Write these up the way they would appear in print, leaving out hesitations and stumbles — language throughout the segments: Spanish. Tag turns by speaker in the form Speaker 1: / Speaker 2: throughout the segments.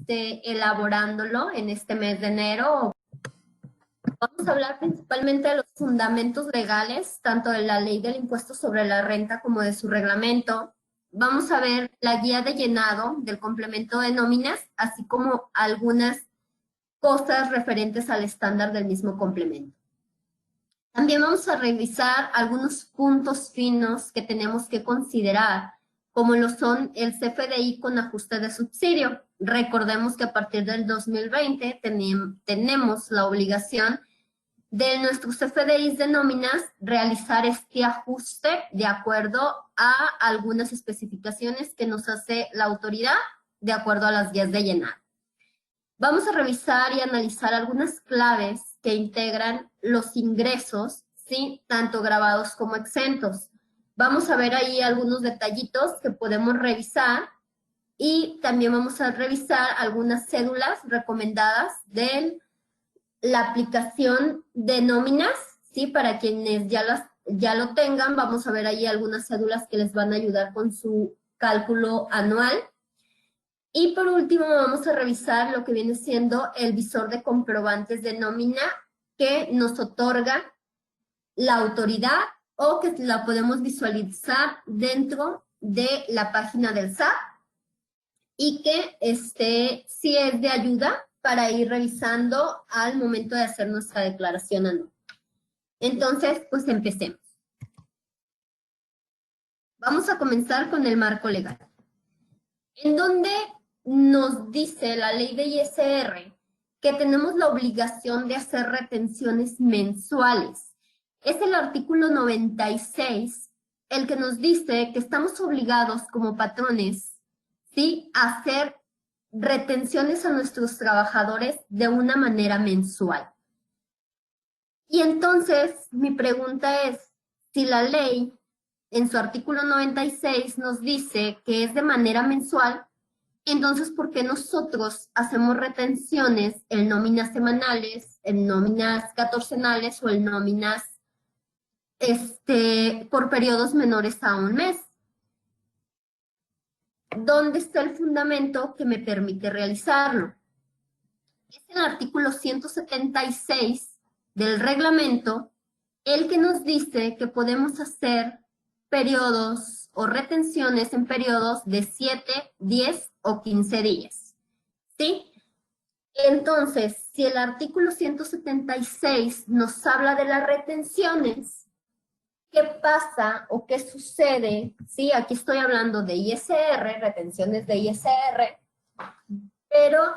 Speaker 1: elaborándolo en este mes de enero. Vamos a hablar principalmente de los fundamentos legales, tanto de la ley del impuesto sobre la renta como de su reglamento. Vamos a ver la guía de llenado del complemento de nóminas, así como algunas cosas referentes al estándar del mismo complemento. También vamos a revisar algunos puntos finos que tenemos que considerar, como lo son el CFDI con ajuste de subsidio. Recordemos que a partir del 2020 tenemos la obligación de nuestros CFDIs de nóminas realizar este ajuste de acuerdo a algunas especificaciones que nos hace la autoridad de acuerdo a las guías de llenado. Vamos a revisar y analizar algunas claves que integran los ingresos, ¿sí? Tanto grabados como exentos. Vamos a ver ahí algunos detallitos que podemos revisar y también vamos a revisar algunas cédulas recomendadas de la aplicación de nóminas, ¿sí? Para quienes ya lo tengan, vamos a ver ahí algunas cédulas que les van a ayudar con su cálculo anual. Y por último vamos a revisar lo que viene siendo el visor de comprobantes de nómina que nos otorga la autoridad o que la podemos visualizar dentro de la página del SAT y que sí es de ayuda para ir revisando al momento de hacer nuestra declaración anual. Entonces, pues empecemos. Vamos a comenzar con el marco legal, en donde nos dice la ley de ISR que tenemos la obligación de hacer retenciones mensuales. Es el artículo 96 el que nos dice que estamos obligados como patrones, ¿sí?, a hacer retenciones a nuestros trabajadores de una manera mensual. Y entonces, mi pregunta es, si la ley en su artículo 96 nos dice que es de manera mensual, entonces, ¿por qué nosotros hacemos retenciones en nóminas semanales, en nóminas catorcenales o en nóminas por periodos menores a un mes? ¿Dónde está el fundamento que me permite realizarlo? Es el artículo 176 del reglamento el que nos dice que podemos hacer periodos o retenciones en periodos de 7, 10 o 15 días. ¿Sí? Entonces, si el artículo 176 nos habla de las retenciones, ¿qué pasa o qué sucede? Sí, aquí estoy hablando de ISR, retenciones de ISR, pero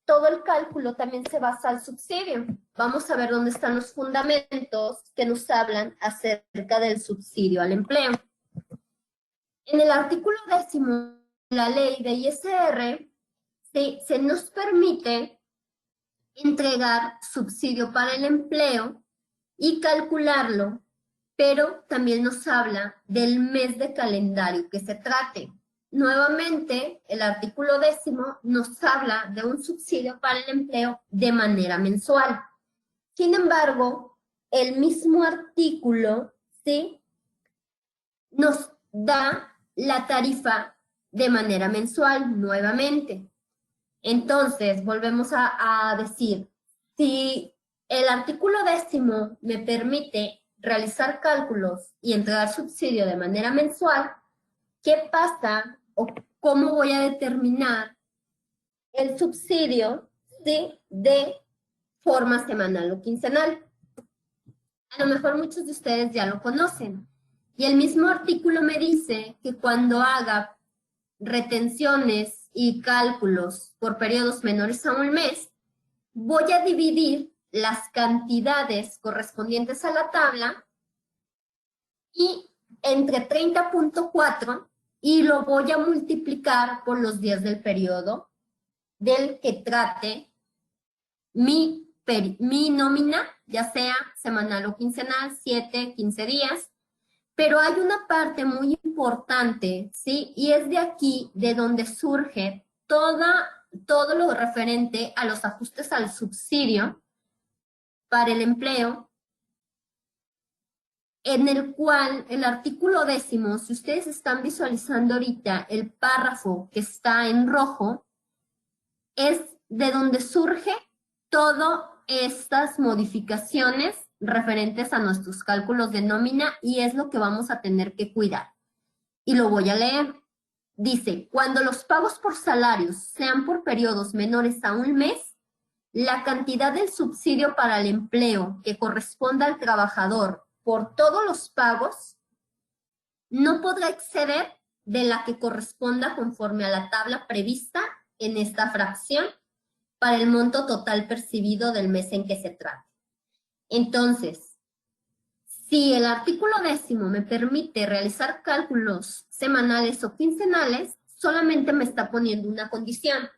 Speaker 1: todo el cálculo también se basa al subsidio. Vamos a ver dónde están los fundamentos que nos hablan acerca del subsidio al empleo. En el artículo 10 de la ley de ISR, se nos permite entregar subsidio para el empleo y calcularlo, pero también nos habla del mes de calendario que se trate. Nuevamente, el artículo 10 nos habla de un subsidio para el empleo de manera mensual. Sin embargo, el mismo artículo, ¿sí?, nos da la tarifa de manera mensual nuevamente. Entonces, volvemos a decir, si el artículo 10 me permite realizar cálculos y entregar subsidio de manera mensual, ¿qué pasa o cómo voy a determinar el subsidio, ¿sí?, de forma semanal o quincenal? A lo mejor muchos de ustedes ya lo conocen. Y el mismo artículo me dice que cuando haga retenciones y cálculos por periodos menores a un mes, voy a dividir las cantidades correspondientes a la tabla y entre 30.4 y lo voy a multiplicar por los días del periodo del que trate mi nómina, ya sea semanal o quincenal, 7, 15 días. Pero hay una parte muy importante, ¿sí? Y es de aquí de donde surge todo lo referente a los ajustes al subsidio para el empleo, en el cual el artículo 10, si ustedes están visualizando ahorita el párrafo que está en rojo, es de donde surge todas estas modificaciones referentes a nuestros cálculos de nómina y es lo que vamos a tener que cuidar. Y lo voy a leer. Dice, cuando los pagos por salarios sean por periodos menores a un mes, la cantidad del subsidio para el empleo que corresponda al trabajador por todos los pagos no podrá exceder de la que corresponda conforme a la tabla prevista en esta fracción para el monto total percibido del mes en que se trate. Entonces, si el artículo 10º me permite realizar cálculos semanales o quincenales, solamente me está poniendo una condición.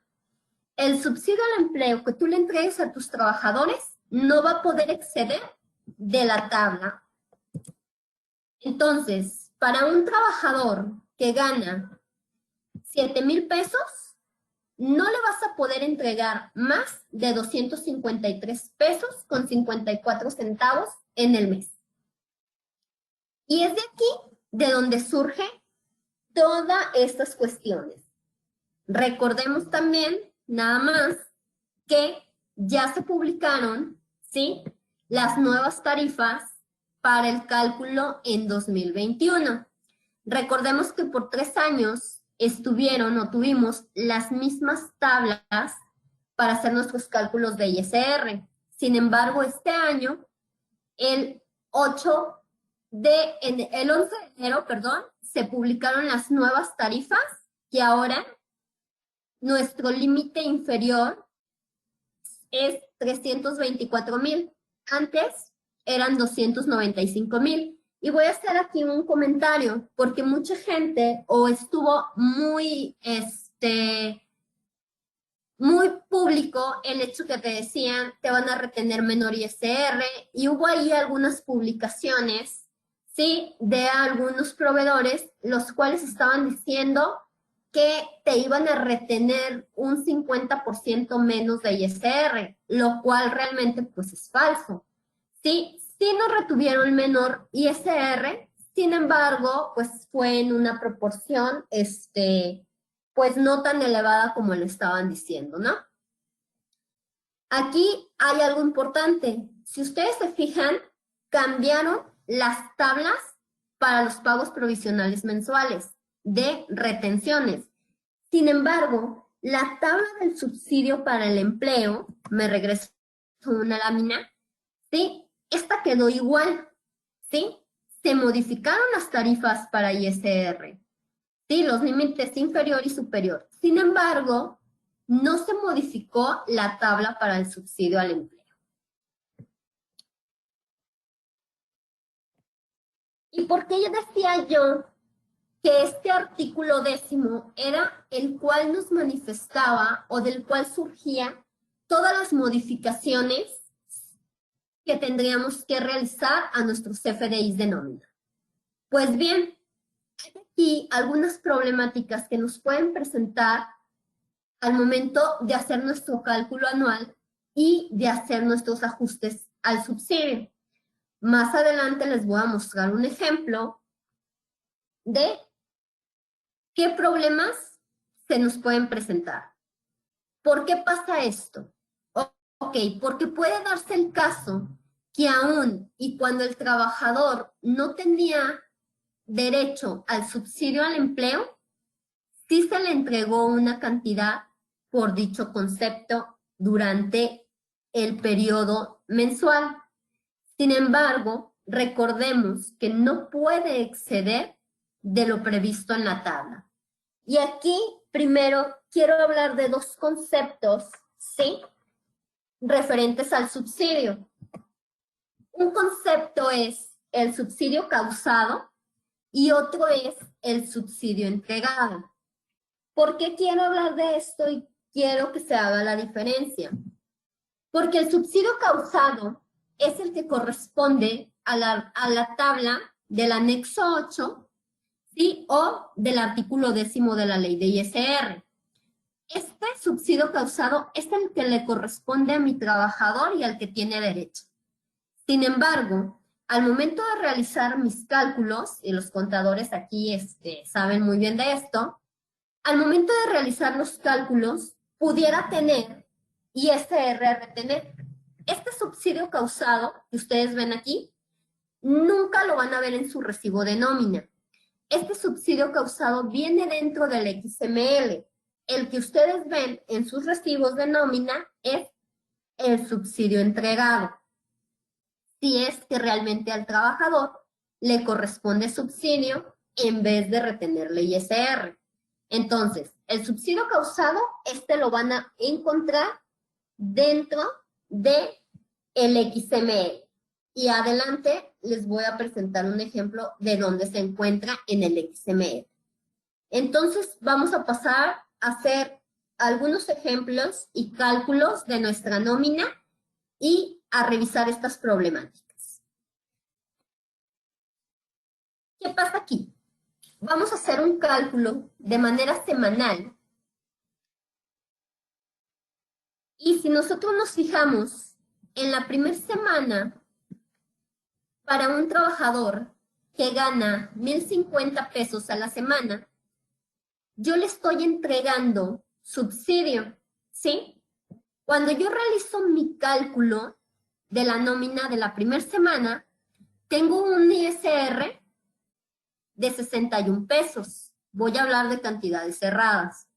Speaker 1: El subsidio al empleo que tú le entregues a tus trabajadores no va a poder exceder de la tabla. Entonces, para un trabajador que gana 7,000 pesos, no le vas a poder entregar más de 253 pesos con 54 centavos en el mes. Y es de aquí de donde surgen todas estas cuestiones. Recordemos también, nada más, que ya se publicaron, ¿sí?, las nuevas tarifas para el cálculo en 2021. Recordemos que por 3 años estuvieron o tuvimos las mismas tablas para hacer nuestros cálculos de ISR. Sin embargo, este año, el 11 de enero, se publicaron las nuevas tarifas que ahora nuestro límite inferior es 324,000. Antes eran 295,000. Y voy a hacer aquí un comentario, porque mucha gente o estuvo muy público el hecho que te decían te van a retener menor ISR, y hubo ahí algunas publicaciones, ¿sí?, de algunos proveedores, los cuales estaban diciendo que te iban a retener un 50% menos de ISR, lo cual realmente pues es falso. Sí nos retuvieron menor ISR, sin embargo, pues fue en una proporción, pues no tan elevada como lo estaban diciendo, ¿no? Aquí hay algo importante. Si ustedes se fijan, cambiaron las tablas para los pagos provisionales mensuales de retenciones. Sin embargo, la tabla del subsidio para el empleo, me regreso a una lámina, ¿sí?, esta quedó igual, ¿sí? Se modificaron las tarifas para ISR, ¿sí?, los límites inferior y superior. Sin embargo, no se modificó la tabla para el subsidio al empleo. ¿Y por qué decía yo que este artículo 10º era el cual nos manifestaba o del cual surgían todas las modificaciones que tendríamos que realizar a nuestros CFDIs de nómina? Pues bien, hay aquí algunas problemáticas que nos pueden presentar al momento de hacer nuestro cálculo anual y de hacer nuestros ajustes al subsidio. Más adelante les voy a mostrar un ejemplo de qué problemas se nos pueden presentar. ¿Por qué pasa esto? Ok, porque puede darse el caso que aún y cuando el trabajador no tenía derecho al subsidio al empleo, sí se le entregó una cantidad por dicho concepto durante el periodo mensual. Sin embargo, recordemos que no puede exceder de lo previsto en la tabla. Y aquí, primero, quiero hablar de dos conceptos, ¿sí?, referentes al subsidio. Un concepto es el subsidio causado y otro es el subsidio entregado. ¿Por qué quiero hablar de esto y quiero que se haga la diferencia? Porque el subsidio causado es el que corresponde a la tabla del anexo 8, ¿sí?, o del artículo 10º de la ley de ISR. Este subsidio causado es el que le corresponde a mi trabajador y al que tiene derecho. Sin embargo, al momento de realizar mis cálculos, y los contadores aquí saben muy bien de esto, al momento de realizar los cálculos, pudiera tener ISR a retener. Este subsidio causado que ustedes ven aquí, nunca lo van a ver en su recibo de nómina. Este subsidio causado viene dentro del XML. El que ustedes ven en sus recibos de nómina es el subsidio entregado. Si es que realmente al trabajador le corresponde subsidio en vez de retenerle ISR. Entonces, el subsidio causado, lo van a encontrar dentro de el XML. Y adelante les voy a presentar un ejemplo de dónde se encuentra en el XML. Entonces, vamos a pasar a hacer algunos ejemplos y cálculos de nuestra nómina y a revisar estas problemáticas. ¿Qué pasa aquí? Vamos a hacer un cálculo de manera semanal. Y si nosotros nos fijamos en la primera semana, para un trabajador que gana 1,050 pesos a la semana, yo le estoy entregando subsidio, ¿sí? Cuando yo realizo mi cálculo de la nómina de la primera semana, tengo un ISR de 61 pesos. Voy a hablar de cantidades cerradas.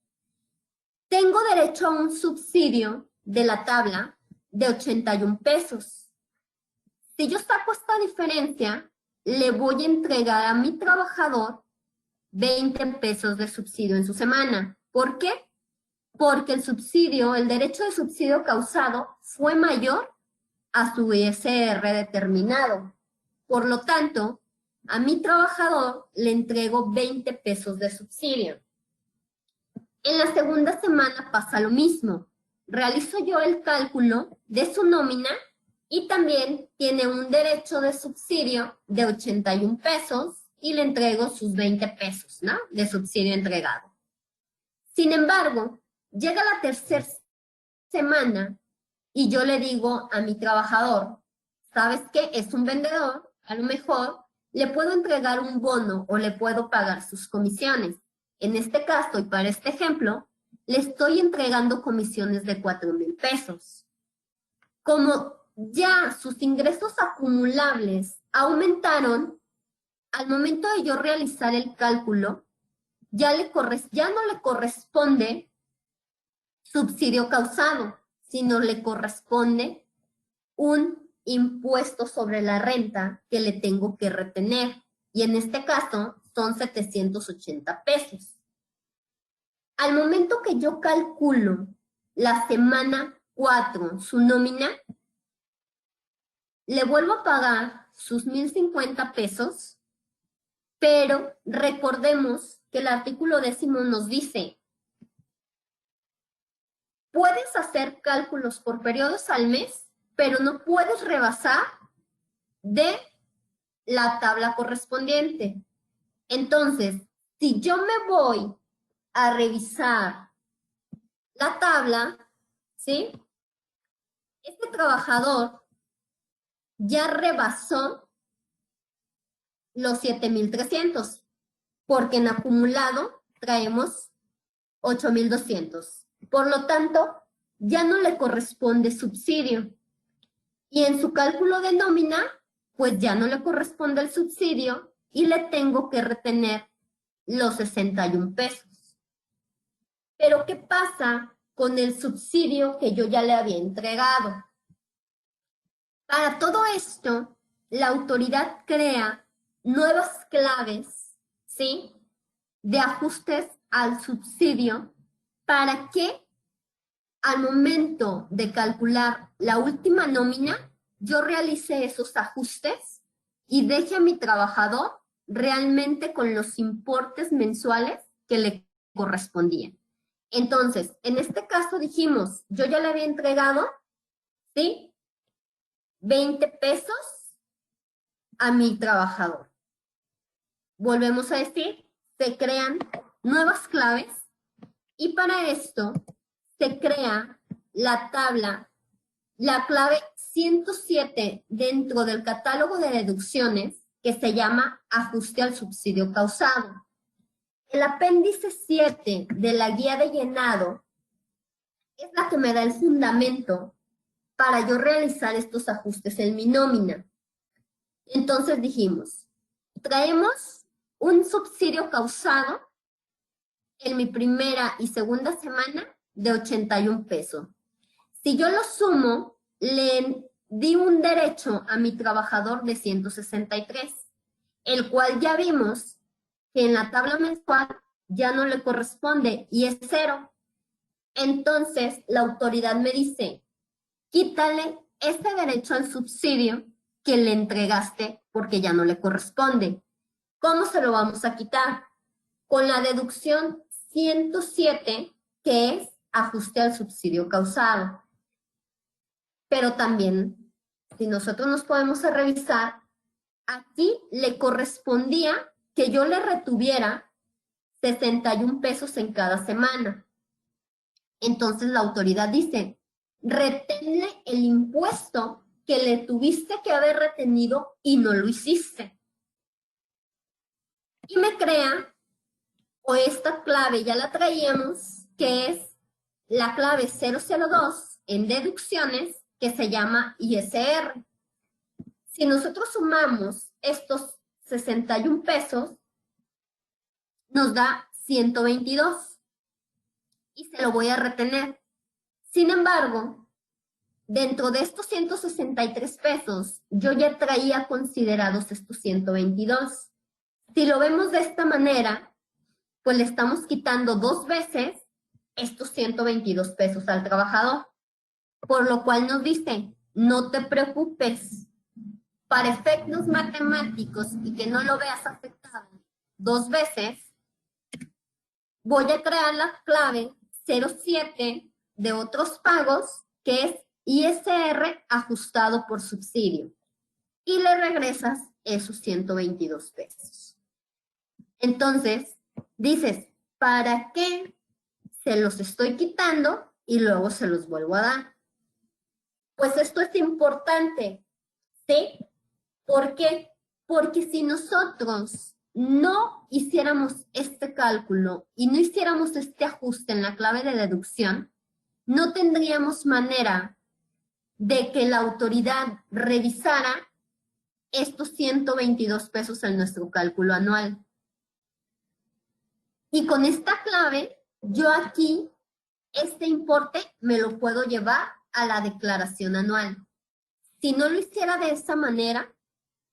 Speaker 1: Tengo derecho a un subsidio de la tabla de 81 pesos. Si yo saco esta diferencia, le voy a entregar a mi trabajador 20 pesos de subsidio en su semana. ¿Por qué? Porque el derecho de subsidio causado fue mayor a su ISR determinado. Por lo tanto, a mi trabajador le entrego 20 pesos de subsidio. En la segunda semana pasa lo mismo. Realizo yo el cálculo de su nómina y también tiene un derecho de subsidio de 81 pesos y le entrego sus 20 pesos, ¿no? De subsidio entregado. Sin embargo, llega la tercera semana y yo le digo a mi trabajador, ¿sabes qué? Es un vendedor, a lo mejor le puedo entregar un bono o le puedo pagar sus comisiones. En este caso, y para este ejemplo, le estoy entregando comisiones de 4,000 pesos. Como ya sus ingresos acumulables aumentaron, al momento de yo realizar el cálculo, ya no le corresponde subsidio causado, sino le corresponde un impuesto sobre la renta que le tengo que retener. Y en este caso son 780 pesos. Al momento que yo calculo la semana 4, su nómina, le vuelvo a pagar sus 1,050 pesos, pero recordemos que el artículo 10º nos dice, puedes hacer cálculos por periodos al mes, pero no puedes rebasar de la tabla correspondiente. Entonces, si yo me voy a revisar la tabla, ¿sí? Este trabajador ya rebasó los 7,300, porque en acumulado traemos 8,200. Por lo tanto, ya no le corresponde subsidio. Y en su cálculo de nómina, pues ya no le corresponde el subsidio y le tengo que retener los 61 pesos. Pero, ¿qué pasa con el subsidio que yo ya le había entregado? Para todo esto, la autoridad crea nuevas claves, ¿sí?, de ajustes al subsidio para que al momento de calcular la última nómina, yo realice esos ajustes y deje a mi trabajador realmente con los importes mensuales que le correspondían. Entonces, en este caso dijimos, yo ya le había entregado, ¿sí?, 20 pesos a mi trabajador. Volvemos a decir, se crean nuevas claves y para esto se crea la tabla, la clave 107 dentro del catálogo de deducciones que se llama ajuste al subsidio causado. El apéndice 7 de la guía de llenado es la que me da el fundamento para yo realizar estos ajustes en mi nómina. Entonces dijimos, traemos un subsidio causado en mi primera y segunda semana de 81 pesos. Si yo lo sumo, le di un derecho a mi trabajador de 163, el cual ya vimos que en la tabla mensual ya no le corresponde y es 0. Entonces, la autoridad me dice, quítale ese derecho al subsidio que le entregaste porque ya no le corresponde. ¿Cómo se lo vamos a quitar? Con la deducción 107, que es ajuste al subsidio causado. Pero también, si nosotros nos podemos revisar, aquí le correspondía que yo le retuviera 61 pesos en cada semana. Entonces la autoridad dice, reténle el impuesto que le tuviste que haber retenido y no lo hiciste. Y me crea, o esta clave ya la traíamos, que es la clave 002 en deducciones, que se llama ISR. Si nosotros sumamos estos 61 pesos, nos da 122 y se lo voy a retener. Sin embargo, dentro de estos 163 pesos, yo ya traía considerados estos 122. Si lo vemos de esta manera, pues le estamos quitando 2 veces estos 122 pesos al trabajador, por lo cual nos dice, no te preocupes, para efectos matemáticos y que no lo veas afectado 2 veces, voy a crear la clave 07 de otros pagos, que es ISR ajustado por subsidio. Y le regresas esos 122 pesos. Entonces, dices, ¿para qué se los estoy quitando y luego se los vuelvo a dar? Pues esto es importante, ¿sí? ¿Por qué? Porque si nosotros no hiciéramos este cálculo y no hiciéramos este ajuste en la clave de deducción, no tendríamos manera de que la autoridad revisara estos 122 pesos en nuestro cálculo anual. Y con esta clave, yo aquí, este importe me lo puedo llevar a la declaración anual. Si no lo hiciera de esa manera,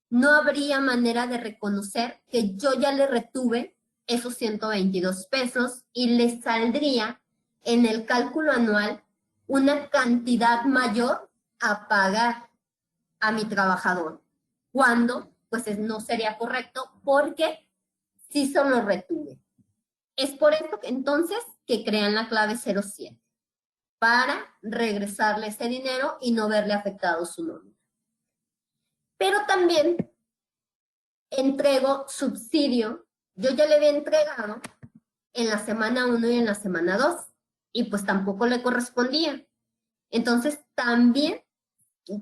Speaker 1: no habría manera de reconocer que yo ya le retuve esos 122 pesos y le saldría en el cálculo anual una cantidad mayor a pagar a mi trabajador, cuando pues no sería correcto porque sí se lo retuve. Es por esto que entonces que crean la clave 07 para regresarle ese dinero y no verle afectado su nómina. Pero también entrego subsidio. Yo ya le había entregado en la semana 1 y en la semana 2 y pues tampoco le correspondía. Entonces también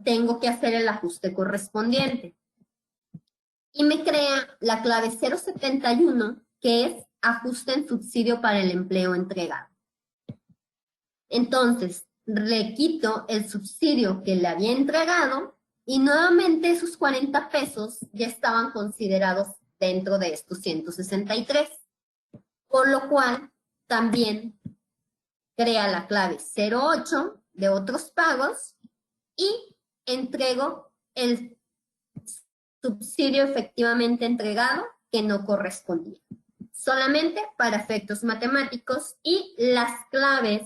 Speaker 1: tengo que hacer el ajuste correspondiente. Y me crea la clave 071, que es ajuste en subsidio para el empleo entregado. Entonces, le quito el subsidio que le había entregado y nuevamente esos 40 pesos ya estaban considerados dentro de estos 163. Por lo cual, también crea la clave 08 de otros pagos y entrego el subsidio efectivamente entregado que no correspondía. Solamente para efectos matemáticos, y las claves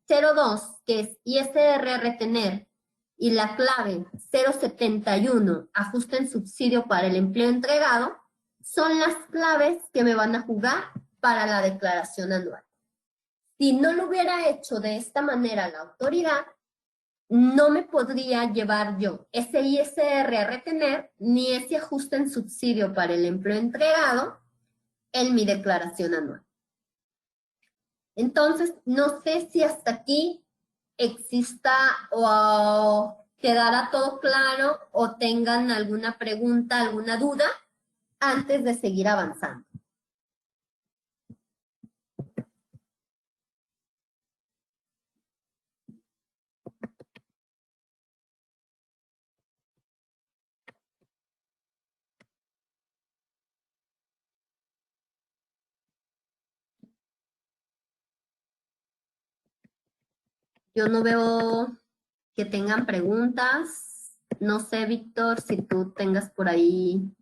Speaker 1: 02, que es ISR a retener, y la clave 071, ajuste en subsidio para el empleo entregado, son las claves que me van a jugar para la declaración anual. Si no lo hubiera hecho de esta manera la autoridad, no me podría llevar yo ese ISR a retener ni ese ajuste en subsidio para el empleo entregado en mi declaración anual. Entonces, no sé si hasta aquí exista o quedara todo claro o tengan alguna pregunta, alguna duda antes de seguir avanzando. Yo no veo que tengan preguntas. No sé, Víctor, si tú tengas por ahí.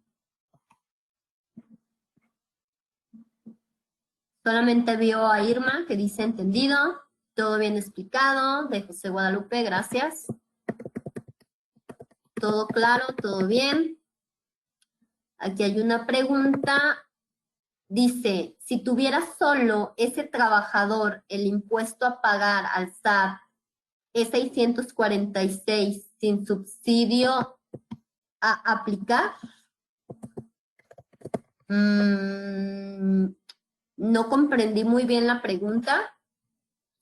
Speaker 1: Solamente vio a Irma que dice entendido, todo bien explicado, de José Guadalupe, gracias. Todo claro, todo bien. Aquí hay una pregunta. Dice, si tuviera solo ese trabajador el impuesto a pagar al SAT es 646 sin subsidio a aplicar. No comprendí muy bien la pregunta.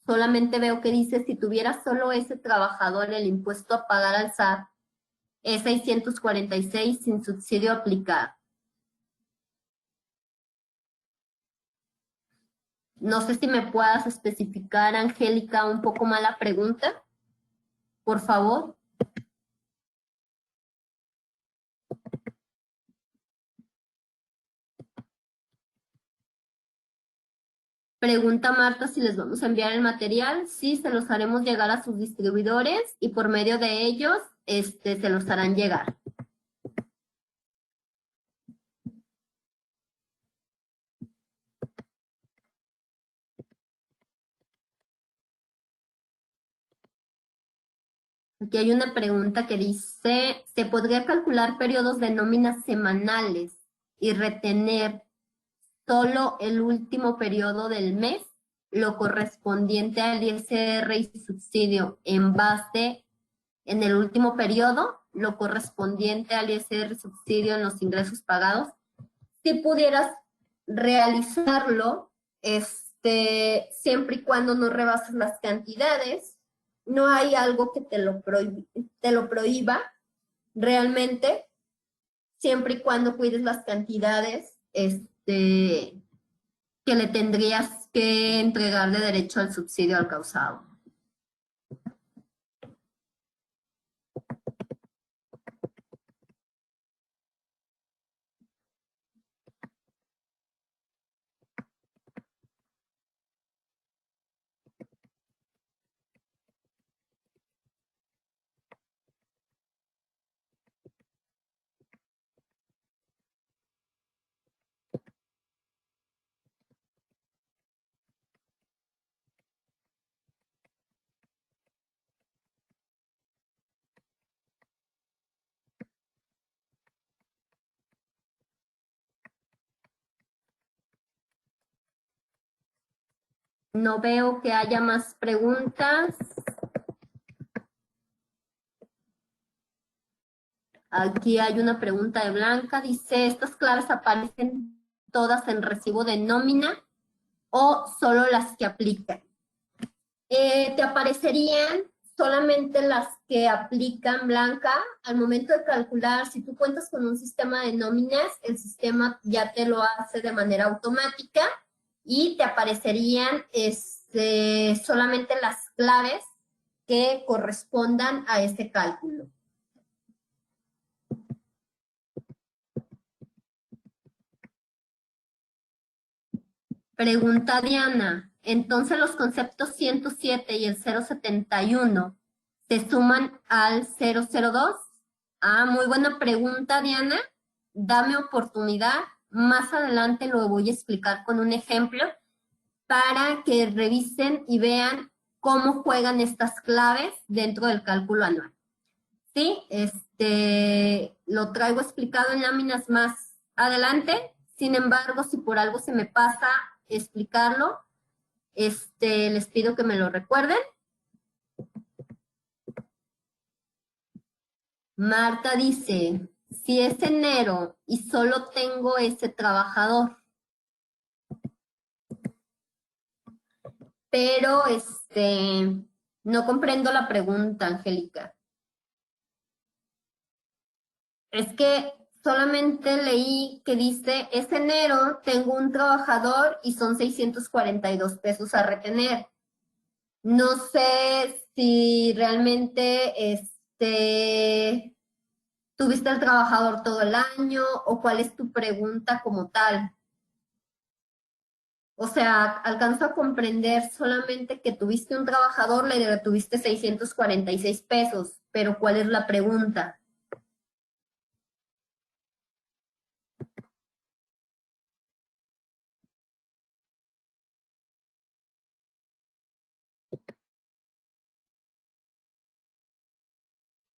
Speaker 1: Solamente veo que dice, si tuviera solo ese trabajador el impuesto a pagar al SAT es 646 sin subsidio a aplicar. No sé si me puedas especificar, Angélica, un poco más la pregunta, por favor. Pregunta Marta si les vamos a enviar el material. Sí, se los haremos llegar a sus distribuidores y por medio de ellos se los harán llegar. Aquí hay una pregunta que dice, ¿se podría calcular periodos de nóminas semanales y retener solo el último periodo del mes, lo correspondiente al ISR y subsidio en base en el último periodo, lo correspondiente al ISR y subsidio en los ingresos pagados? Si pudieras realizarlo, siempre y cuando no rebases las cantidades, no hay algo que te lo prohíba realmente, siempre y cuando cuides las cantidades, que le tendrías que entregar de derecho al subsidio al causado. No veo que haya más preguntas. Aquí hay una pregunta de Blanca. Dice, ¿estas claves aparecen todas en recibo de nómina o solo las que aplican? Te aparecerían solamente las que aplican, Blanca. Al momento de calcular, si tú cuentas con un sistema de nóminas, el sistema ya te lo hace de manera automática y te aparecerían solamente las claves que correspondan a este cálculo. Pregunta Diana, entonces los conceptos 107 y el 071 se suman al 002. Ah, muy buena pregunta, Diana. Dame oportunidad. Más adelante lo voy a explicar con un ejemplo para que revisen y vean cómo juegan estas claves dentro del cálculo anual. Sí, lo traigo explicado en láminas más adelante. Sin embargo, si por algo se me pasa explicarlo, les pido que me lo recuerden. Marta dice, si es enero y solo tengo ese trabajador, pero no comprendo la pregunta, Angélica. Es que solamente leí que dice, es enero, tengo un trabajador y son 642 pesos a retener. No sé si realmente tuviste al trabajador todo el año o cuál es tu pregunta como tal. O sea, alcanzo a comprender solamente que tuviste un trabajador, le retuviste 646 pesos, pero ¿cuál es la pregunta?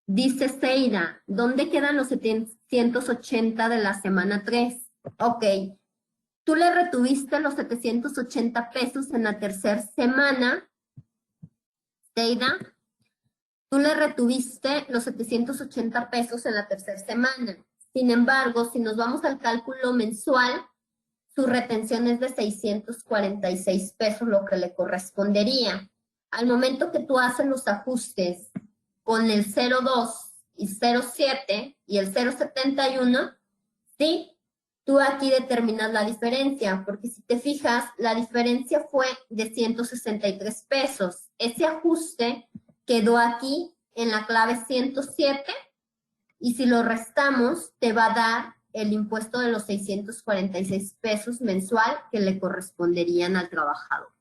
Speaker 1: Dice Seida, ¿dónde quedan los 780 de la semana 3? Ok, tú le retuviste los 780 pesos en la tercera semana, Seida. Tú le retuviste los 780 pesos en la tercera semana. Sin embargo, si nos vamos al cálculo mensual, su retención es de 646 pesos, lo que le correspondería. Al momento que tú haces los ajustes con el 02 y 07 y el 071, ¿sí? Tú aquí determinas la diferencia, porque si te fijas, la diferencia fue de 163 pesos. Ese ajuste quedó aquí en la clave 107 y si lo restamos, te va a dar el impuesto de los 646 pesos mensual que le corresponderían al trabajador.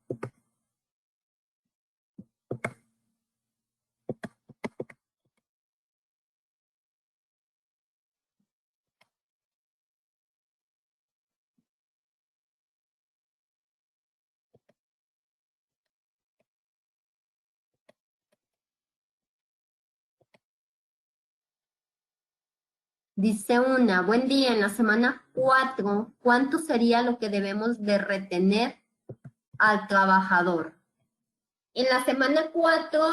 Speaker 1: Dice una, buen día, en la semana 4, ¿cuánto sería lo que debemos de retener al trabajador? En la semana 4,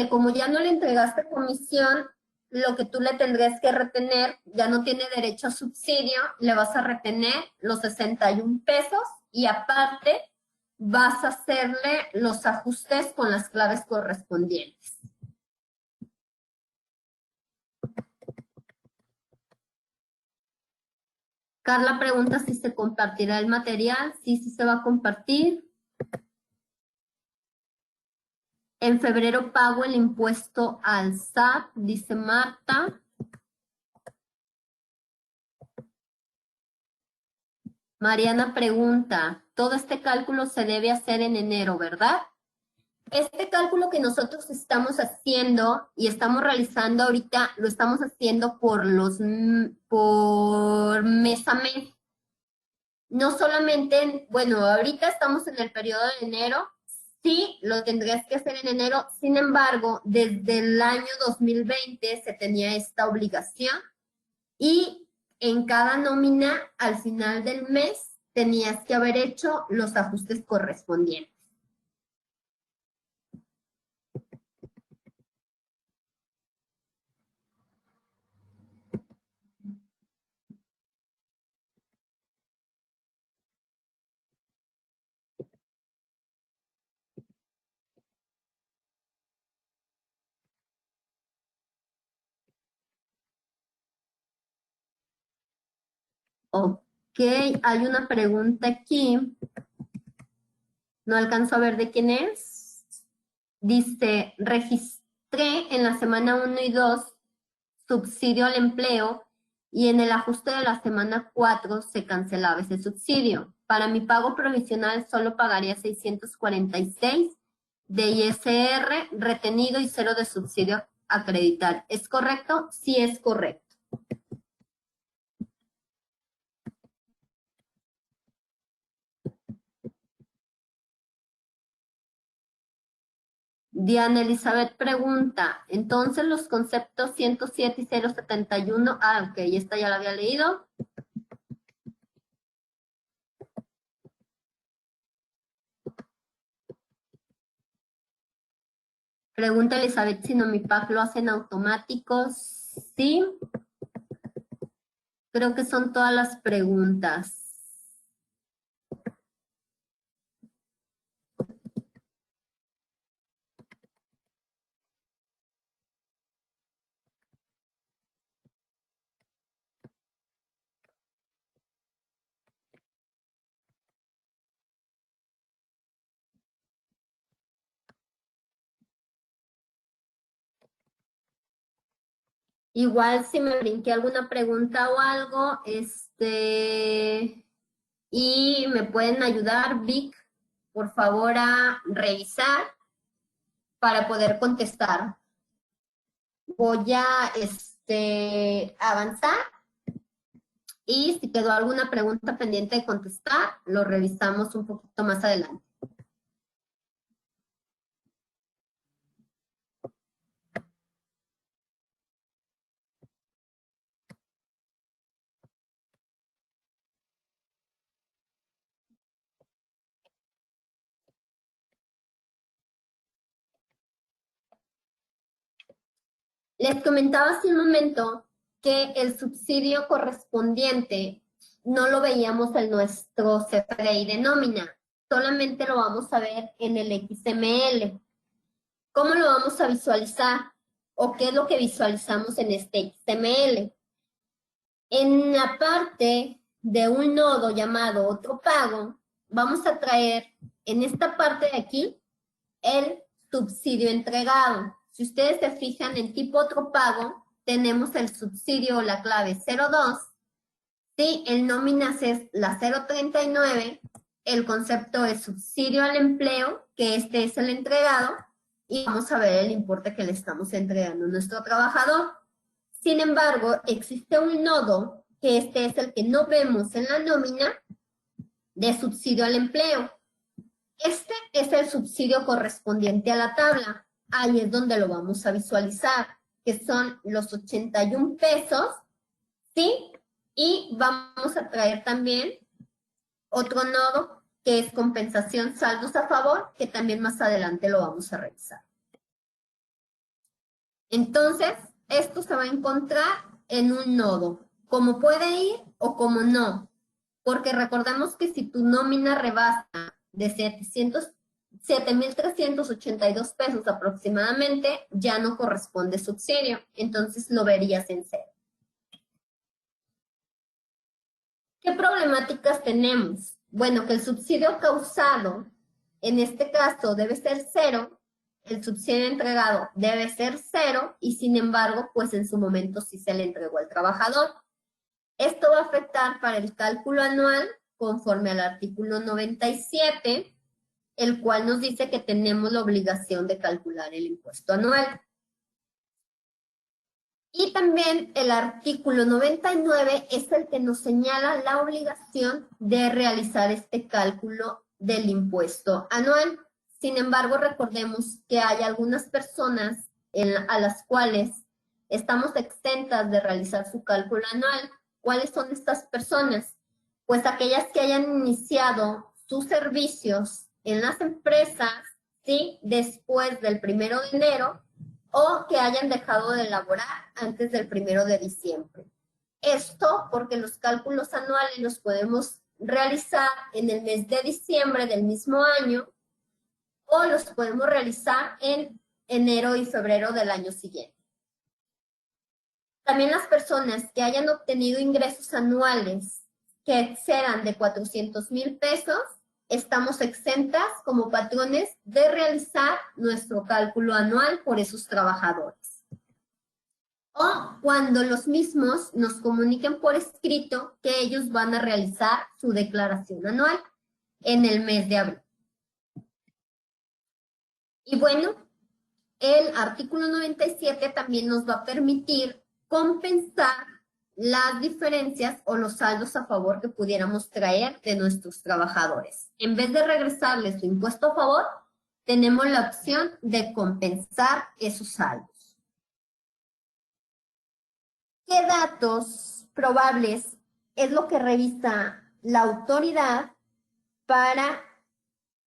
Speaker 1: como ya no le entregaste comisión, lo que tú le tendrías que retener, ya no tiene derecho a subsidio, le vas a retener los 61 pesos y aparte vas a hacerle los ajustes con las claves correspondientes. Carla pregunta si se compartirá el material. Sí, sí se va a compartir. En febrero pago el impuesto al SAT, dice Marta. Mariana pregunta, todo este cálculo se debe hacer en enero, ¿verdad? Este cálculo que nosotros estamos haciendo y estamos realizando ahorita, lo estamos haciendo por mes a mes. No solamente, bueno, ahorita estamos en el periodo de enero, sí, lo tendrías que hacer en enero, sin embargo, desde el año 2020 se tenía esta obligación y en cada nómina, al final del mes, tenías que haber hecho los ajustes correspondientes. Ok, hay una pregunta aquí. No alcanzo a ver de quién es. Dice, registré en la semana 1 y 2 subsidio al empleo y en el ajuste de la semana 4 se cancelaba ese subsidio. Para mi pago provisional solo pagaría 646 de ISR retenido y 0 de subsidio a acreditar. ¿Es correcto? Sí, es correcto. Diana Elizabeth pregunta, entonces los conceptos 107 y 071, ok, esta ya la había leído. Pregunta Elizabeth si no mi pack lo hacen automáticos. Sí, creo que son todas las preguntas. Igual si me brinqué alguna pregunta o algo, y me pueden ayudar, Vic, por favor, a revisar para poder contestar. Voy a avanzar y si quedó alguna pregunta pendiente de contestar, lo revisamos un poquito más adelante. Les comentaba hace un momento que el subsidio correspondiente no lo veíamos en nuestro CFDI de nómina, solamente lo vamos a ver en el XML. ¿Cómo lo vamos a visualizar? ¿O qué es lo que visualizamos en este XML? En la parte de un nodo llamado otro pago, vamos a traer en esta parte de aquí el subsidio entregado. Si ustedes se fijan en tipo otro pago, tenemos el subsidio o la clave 02. Si el nóminas es la 039, el concepto es subsidio al empleo, que este es el entregado, y vamos a ver el importe que le estamos entregando a nuestro trabajador. Sin embargo, existe un nodo, que este es el que no vemos en la nómina, de subsidio al empleo. Este es el subsidio correspondiente a la tabla. Ahí es donde lo vamos a visualizar, que son los 81 pesos, ¿sí? Y vamos a traer también otro nodo, que es compensación saldos a favor, que también más adelante lo vamos a revisar. Entonces, esto se va a encontrar en un nodo, como puede ir o como no, porque recordemos que si tu nómina rebasa de 7,382 pesos aproximadamente, ya no corresponde subsidio, entonces lo verías en cero. ¿Qué problemáticas tenemos? Bueno, que el subsidio causado, en este caso, debe ser cero, el subsidio entregado debe ser cero, y sin embargo, pues en su momento sí se le entregó al trabajador. Esto va a afectar para el cálculo anual conforme al artículo 97, el cual nos dice que tenemos la obligación de calcular el impuesto anual. Y también el artículo 99 es el que nos señala la obligación de realizar este cálculo del impuesto anual. Sin embargo, recordemos que hay algunas personas a las cuales estamos exentas de realizar su cálculo anual. ¿Cuáles son estas personas? Pues aquellas que hayan iniciado sus servicios en las empresas, ¿sí? Después del 1 de enero, o que hayan dejado de elaborar antes del 1 de diciembre. Esto porque los cálculos anuales los podemos realizar en el mes de diciembre del mismo año, o los podemos realizar en enero y febrero del año siguiente. También las personas que hayan obtenido ingresos anuales que excedan de 400,000 pesos, estamos exentas como patrones de realizar nuestro cálculo anual por esos trabajadores. O cuando los mismos nos comuniquen por escrito que ellos van a realizar su declaración anual en el mes de abril. Y bueno, el artículo 97 también nos va a permitir compensar las diferencias o los saldos a favor que pudiéramos traer de nuestros trabajadores. En vez de regresarles su impuesto a favor, tenemos la opción de compensar esos saldos. ¿Qué datos probables es lo que revisa la autoridad para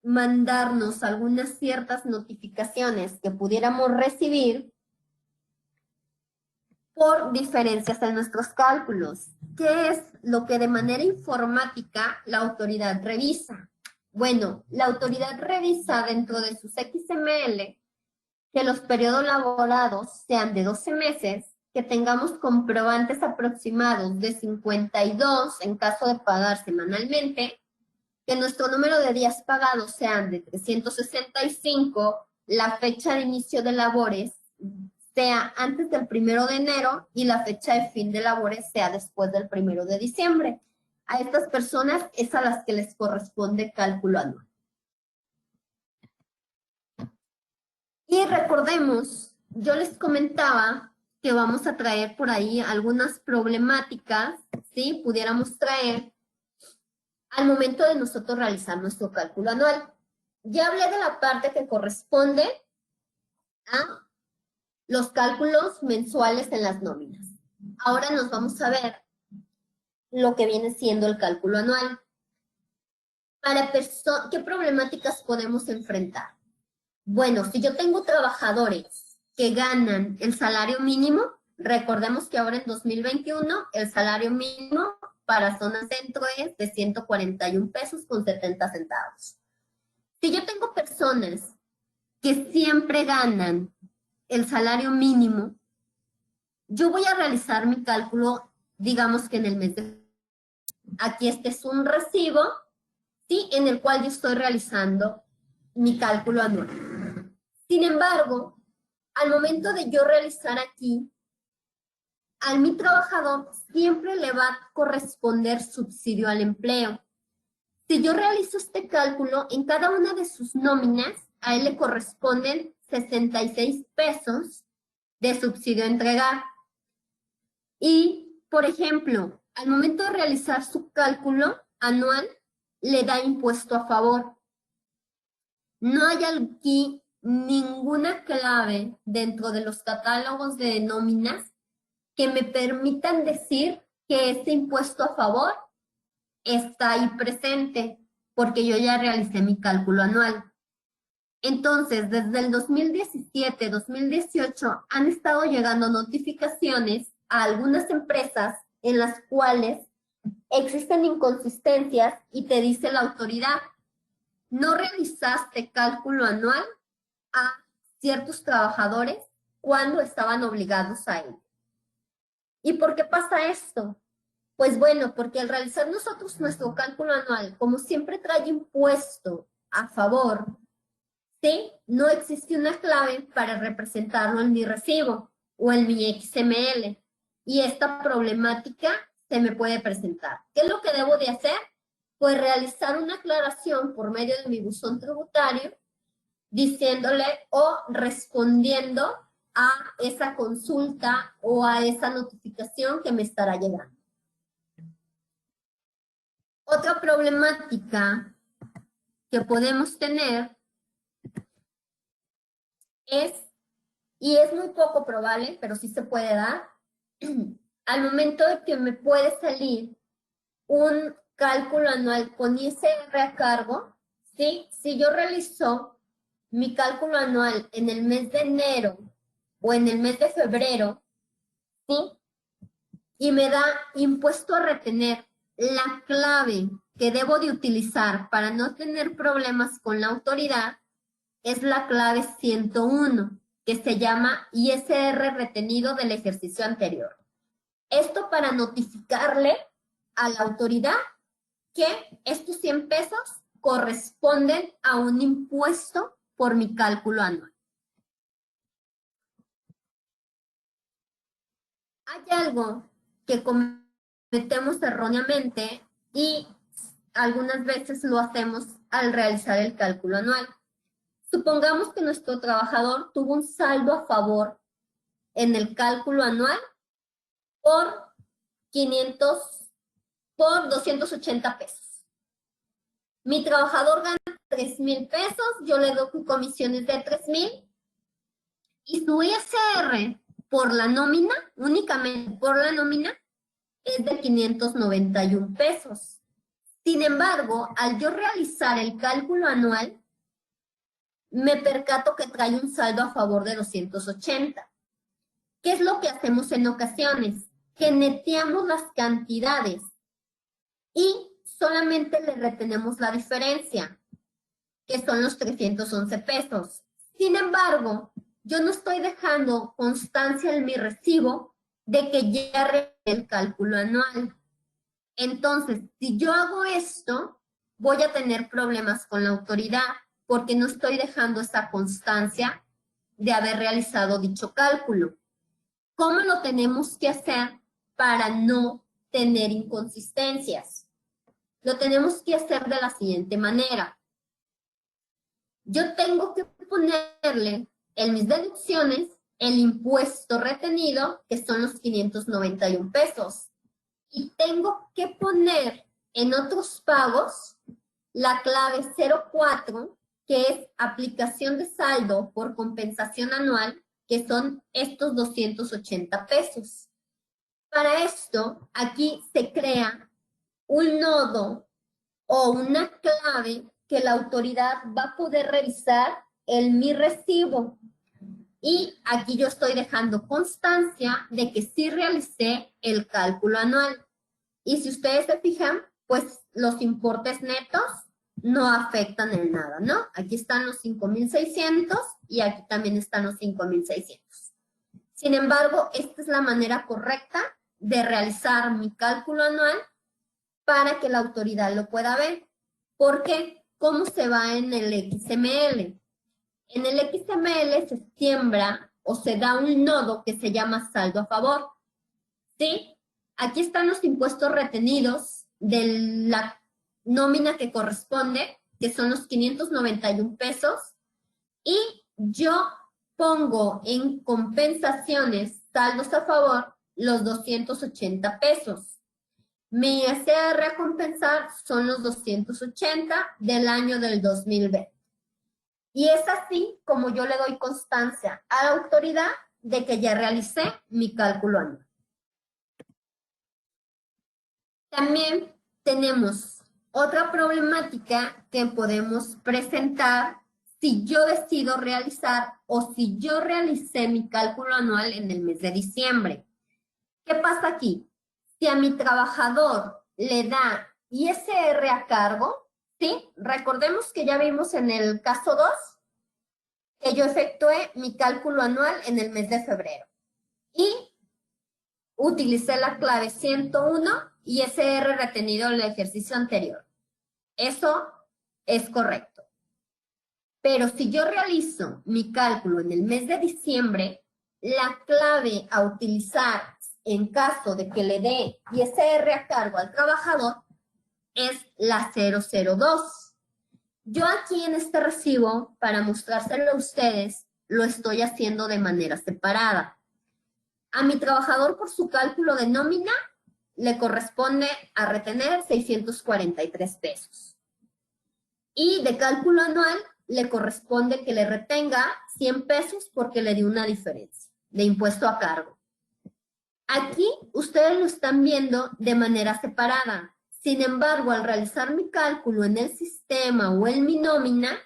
Speaker 1: mandarnos algunas ciertas notificaciones que pudiéramos recibir por diferencias en nuestros cálculos? ¿Qué es lo que de manera informática la autoridad revisa? Bueno, la autoridad revisa dentro de sus XML que los periodos laborados sean de 12 meses, que tengamos comprobantes aproximados de 52 en caso de pagar semanalmente, que nuestro número de días pagados sean de 365, la fecha de inicio de labores sea antes del 1 de enero y la fecha de fin de labores sea después del 1 de diciembre. A estas personas es a las que les corresponde cálculo anual. Y recordemos, yo les comentaba que vamos a traer por ahí algunas problemáticas, ¿sí? Pudiéramos traer al momento de nosotros realizar nuestro cálculo anual. Ya hablé de la parte que corresponde a los cálculos mensuales en las nóminas. Ahora nos vamos a ver lo que viene siendo el cálculo anual. ¿Qué problemáticas podemos enfrentar? Bueno, si yo tengo trabajadores que ganan el salario mínimo, recordemos que ahora en 2021 el salario mínimo para zona centro es de 141 pesos con 70 centavos. Si yo tengo personas que siempre ganan el salario mínimo, yo voy a realizar mi cálculo, digamos que en el mes de... Aquí este es un recibo, ¿sí? En el cual yo estoy realizando mi cálculo anual. Sin embargo, al momento de yo realizar aquí, a mi trabajador siempre le va a corresponder subsidio al empleo. Si yo realizo este cálculo, en cada una de sus nóminas, a él le corresponden 66 pesos de subsidio a entregar. Y, por ejemplo, al momento de realizar su cálculo anual, le da impuesto a favor. No hay aquí ninguna clave dentro de los catálogos de nóminas que me permitan decir que este impuesto a favor está ahí presente, porque yo ya realicé mi cálculo anual. Entonces, desde el 2017-2018 han estado llegando notificaciones a algunas empresas en las cuales existen inconsistencias y te dice la autoridad, no realizaste cálculo anual a ciertos trabajadores cuando estaban obligados a ello. ¿Y por qué pasa esto? Pues bueno, porque al realizar nosotros nuestro cálculo anual, como siempre trae impuesto a favor, ¿sí? No existe una clave para representarlo en mi recibo o en mi XML. Y esta problemática se me puede presentar. ¿Qué es lo que debo de hacer? Pues realizar una aclaración por medio de mi buzón tributario, diciéndole o respondiendo a esa consulta o a esa notificación que me estará llegando. Otra problemática que podemos tener es, y es muy poco probable, pero sí se puede dar, al momento de que me puede salir un cálculo anual con ISR a cargo, ¿sí? Si yo realizo mi cálculo anual en el mes de enero o en el mes de febrero, ¿sí? Y me da impuesto a retener, la clave que debo de utilizar para no tener problemas con la autoridad es la clave 101, que se llama ISR retenido del ejercicio anterior. Esto para notificarle a la autoridad que estos 100 pesos corresponden a un impuesto por mi cálculo anual. Hay algo que cometemos erróneamente y algunas veces lo hacemos al realizar el cálculo anual. Supongamos que nuestro trabajador tuvo un saldo a favor en el cálculo anual por 280 pesos. Mi trabajador gana 3,000 pesos, yo le doy comisiones de 3,000 y su ISR por la nómina, únicamente por la nómina, es de 591 pesos. Sin embargo, al yo realizar el cálculo anual, me percato que trae un saldo a favor de 280. ¿Qué es lo que hacemos en ocasiones? Que neteamos las cantidades y solamente le retenemos la diferencia, que son los 311 pesos. Sin embargo, yo no estoy dejando constancia en mi recibo de que ya realicé el cálculo anual. Entonces, si yo hago esto, voy a tener problemas con la autoridad porque no estoy dejando esa constancia de haber realizado dicho cálculo. ¿Cómo lo tenemos que hacer para no tener inconsistencias? lo tenemos que hacer de la siguiente manera. Yo tengo que ponerle en mis deducciones el impuesto retenido, que son los 591 pesos. Y tengo que poner en otros pagos la clave 04, que es aplicación de saldo por compensación anual, que son estos 280 pesos. Para esto, aquí se crea un nodo o una clave que la autoridad va a poder revisar en mi recibo. Y aquí yo estoy dejando constancia de que sí realicé el cálculo anual. Y si ustedes se fijan, pues los importes netos no afectan en nada, ¿no? Aquí están los 5,600 y aquí también están los 5,600. Sin embargo, esta es la manera correcta de realizar mi cálculo anual para que la autoridad lo pueda ver. ¿Por qué? ¿Cómo se va en el XML? En el XML se siembra o se da un nodo que se llama saldo a favor. ¿Sí? Aquí están los impuestos retenidos de la nómina que corresponde, que son los 591 pesos, y yo pongo en compensaciones, saldos a favor, los 280 pesos. Mi SR a compensar son los 280 del año del 2020. Y es así como yo le doy constancia a la autoridad de que ya realicé mi cálculo anual. También tenemos otra problemática que podemos presentar si yo decido realizar o si yo realicé mi cálculo anual en el mes de diciembre. ¿Qué pasa aquí? Si a mi trabajador le da ISR a cargo, ¿sí? Recordemos que ya vimos en el caso 2 que yo efectué mi cálculo anual en el mes de febrero. Y utilicé la clave 101 y SR retenido en el ejercicio anterior. Eso es correcto. Pero si yo realizo mi cálculo en el mes de diciembre, la clave a utilizar en caso de que le dé ISR a cargo al trabajador es la 002. Yo aquí en este recibo, para mostrárselo a ustedes, lo estoy haciendo de manera separada. A mi trabajador, por su cálculo de nómina, le corresponde a retener 643 pesos. Y de cálculo anual, le corresponde que le retenga 100 pesos porque le dio una diferencia de impuesto a cargo. Aquí ustedes lo están viendo de manera separada. Sin embargo, al realizar mi cálculo en el sistema o en mi nómina,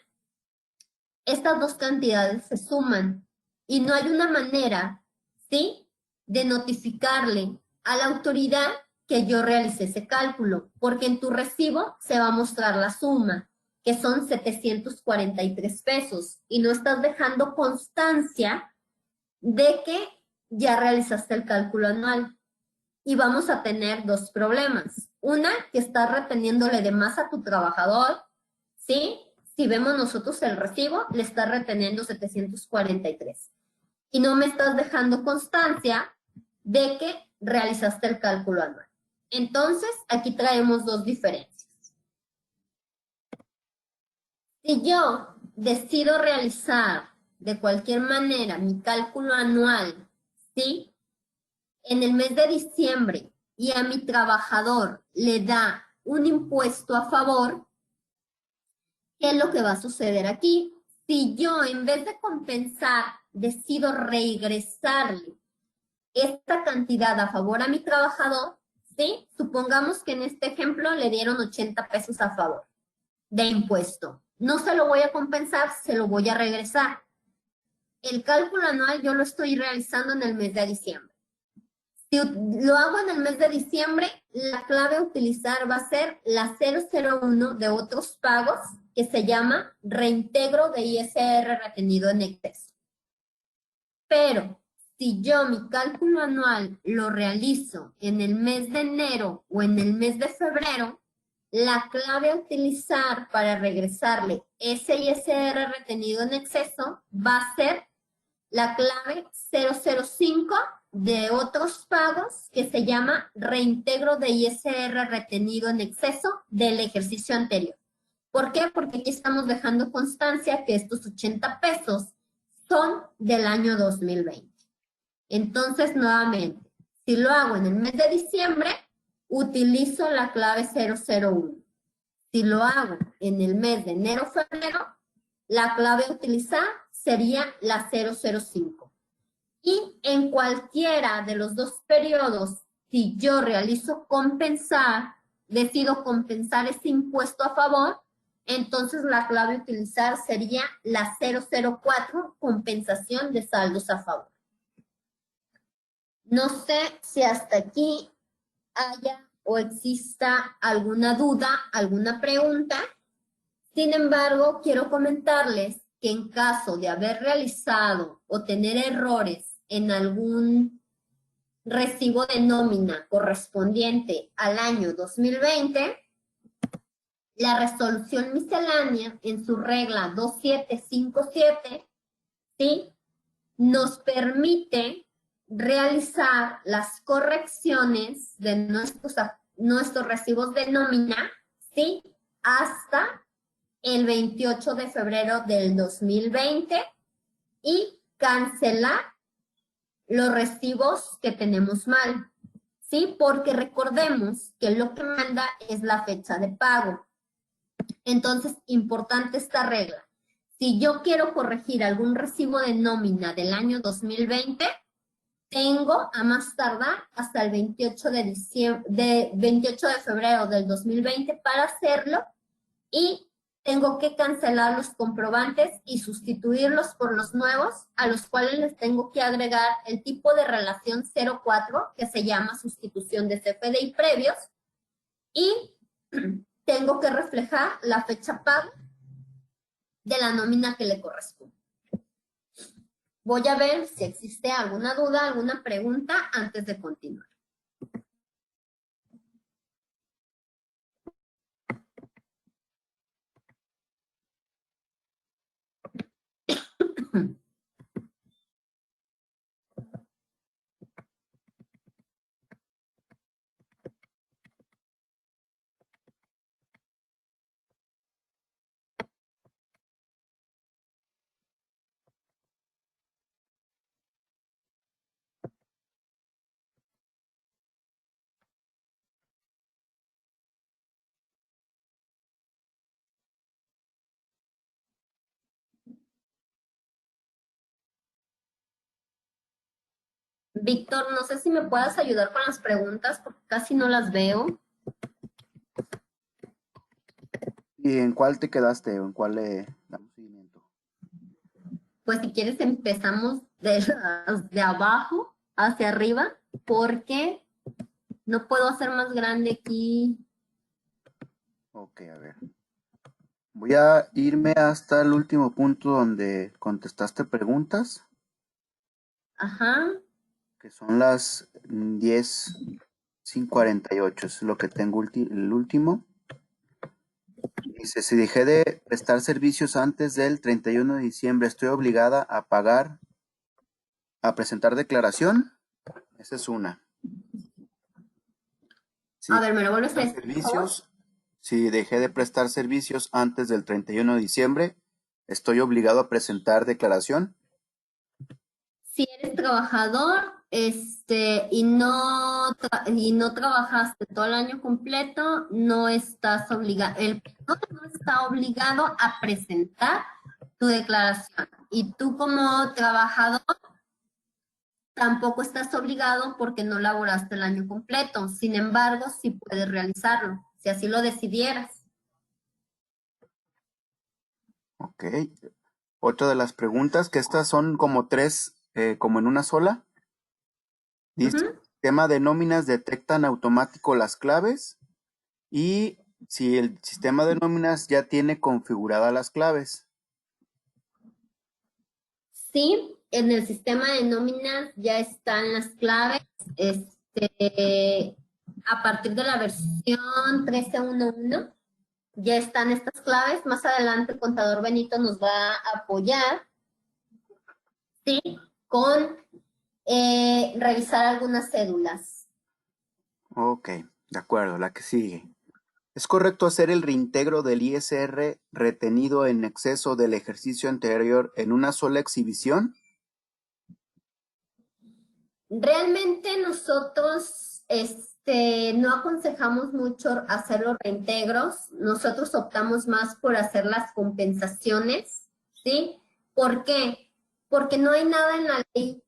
Speaker 1: estas dos cantidades se suman y no hay una manera, ¿sí?, de notificarle a la autoridad que yo realicé ese cálculo, porque en tu recibo se va a mostrar la suma, que son 743 pesos, y no estás dejando constancia de que ya realizaste el cálculo anual. Y vamos a tener dos problemas. Una, que estás reteniéndole de más a tu trabajador, ¿sí? Si vemos nosotros el recibo, le estás reteniendo 743. Y no me estás dejando constancia de que realizaste el cálculo anual. Entonces, aquí traemos dos diferencias. Si yo decido realizar de cualquier manera mi cálculo anual, ¿sí?, en el mes de diciembre y a mi trabajador le da un impuesto a favor, ¿qué es lo que va a suceder aquí? Si yo, en vez de compensar, decido regresarle esta cantidad a favor a mi trabajador, ¿sí? Supongamos que en este ejemplo le dieron 80 pesos a favor de impuesto. No se lo voy a compensar, se lo voy a regresar. El cálculo anual yo lo estoy realizando en el mes de diciembre. Si lo hago en el mes de diciembre, la clave a utilizar va a ser la 001 de otros pagos, que se llama reintegro de ISR retenido en exceso. Pero si yo mi cálculo anual lo realizo en el mes de enero o en el mes de febrero, la clave a utilizar para regresarle ese ISR retenido en exceso va a ser la clave 005 de otros pagos que se llama reintegro de ISR retenido en exceso del ejercicio anterior. ¿Por qué? Porque aquí estamos dejando constancia que estos 80 pesos son del año 2020. Entonces, nuevamente, si lo hago en el mes de diciembre, utilizo la clave 001. Si lo hago en el mes de enero-febrero, la clave a utilizar sería la 005. Y en cualquiera de los dos periodos, si yo realizo compensar, decido compensar ese impuesto a favor, entonces la clave a utilizar sería la 004, compensación de saldos a favor. No sé si hasta aquí haya o exista alguna duda, alguna pregunta. Sin embargo, quiero comentarles que en caso de haber realizado o tener errores en algún recibo de nómina correspondiente al año 2020, la resolución miscelánea en su regla 2757, ¿sí?, nos permite realizar las correcciones de nuestros recibos de nómina, ¿sí?, hasta el 28 de febrero del 2020 y cancelar los recibos que tenemos mal, ¿sí? Porque recordemos que lo que manda es la fecha de pago. Entonces, importante esta regla. Si yo quiero corregir algún recibo de nómina del año 2020, tengo a más tardar hasta el 28 de febrero del 2020 para hacerlo y tengo que cancelar los comprobantes y sustituirlos por los nuevos, a los cuales les tengo que agregar el tipo de relación 04, que se llama sustitución de CFDI previos, y tengo que reflejar la fecha pago de la nómina que le corresponde. Voy a ver si existe alguna duda, alguna pregunta antes de continuar. Víctor, no sé si me puedas ayudar con las preguntas porque casi no las veo.
Speaker 2: ¿Y en cuál te quedaste o en cuál le damos seguimiento?
Speaker 1: Pues si quieres empezamos de abajo hacia arriba porque no puedo hacer más grande aquí.
Speaker 2: Ok, a ver. Voy a irme hasta el último punto donde contestaste preguntas.
Speaker 1: Ajá.
Speaker 2: Que son las 10:48, es lo que tengo el último. Dice, si dejé de prestar servicios antes del 31 de diciembre, ¿estoy obligada a pagar, a presentar declaración? Esa es una.
Speaker 1: A ver, ¿me lo vuelves a decir, por favor?
Speaker 2: Si dejé de prestar servicios antes del 31 de diciembre, ¿estoy obligado a presentar declaración?
Speaker 1: Si eres trabajador, y no trabajaste todo el año completo, no estás obligado, el patrón no está obligado a presentar tu declaración. Y tú como trabajador tampoco estás obligado porque no laboraste el año completo. Sin embargo, sí puedes realizarlo, si así lo decidieras.
Speaker 2: Ok. Otra de las preguntas, que estas son como tres, como en una sola. Dice, el sistema de nóminas detectan automático las claves y si el sistema de nóminas ya tiene configuradas las claves.
Speaker 1: Sí, en el sistema de nóminas ya están las claves. A partir de la versión 13.1.1 ya están estas claves. Más adelante el contador Benito nos va a apoyar, ¿sí?, con revisar algunas cédulas.
Speaker 2: Ok, de acuerdo, la que sigue. ¿Es correcto hacer el reintegro del ISR retenido en exceso del ejercicio anterior en una sola exhibición?
Speaker 1: Realmente nosotros no aconsejamos mucho hacer los reintegros, nosotros optamos más por hacer las compensaciones, ¿sí? ¿Por qué? Porque no hay nada en la ley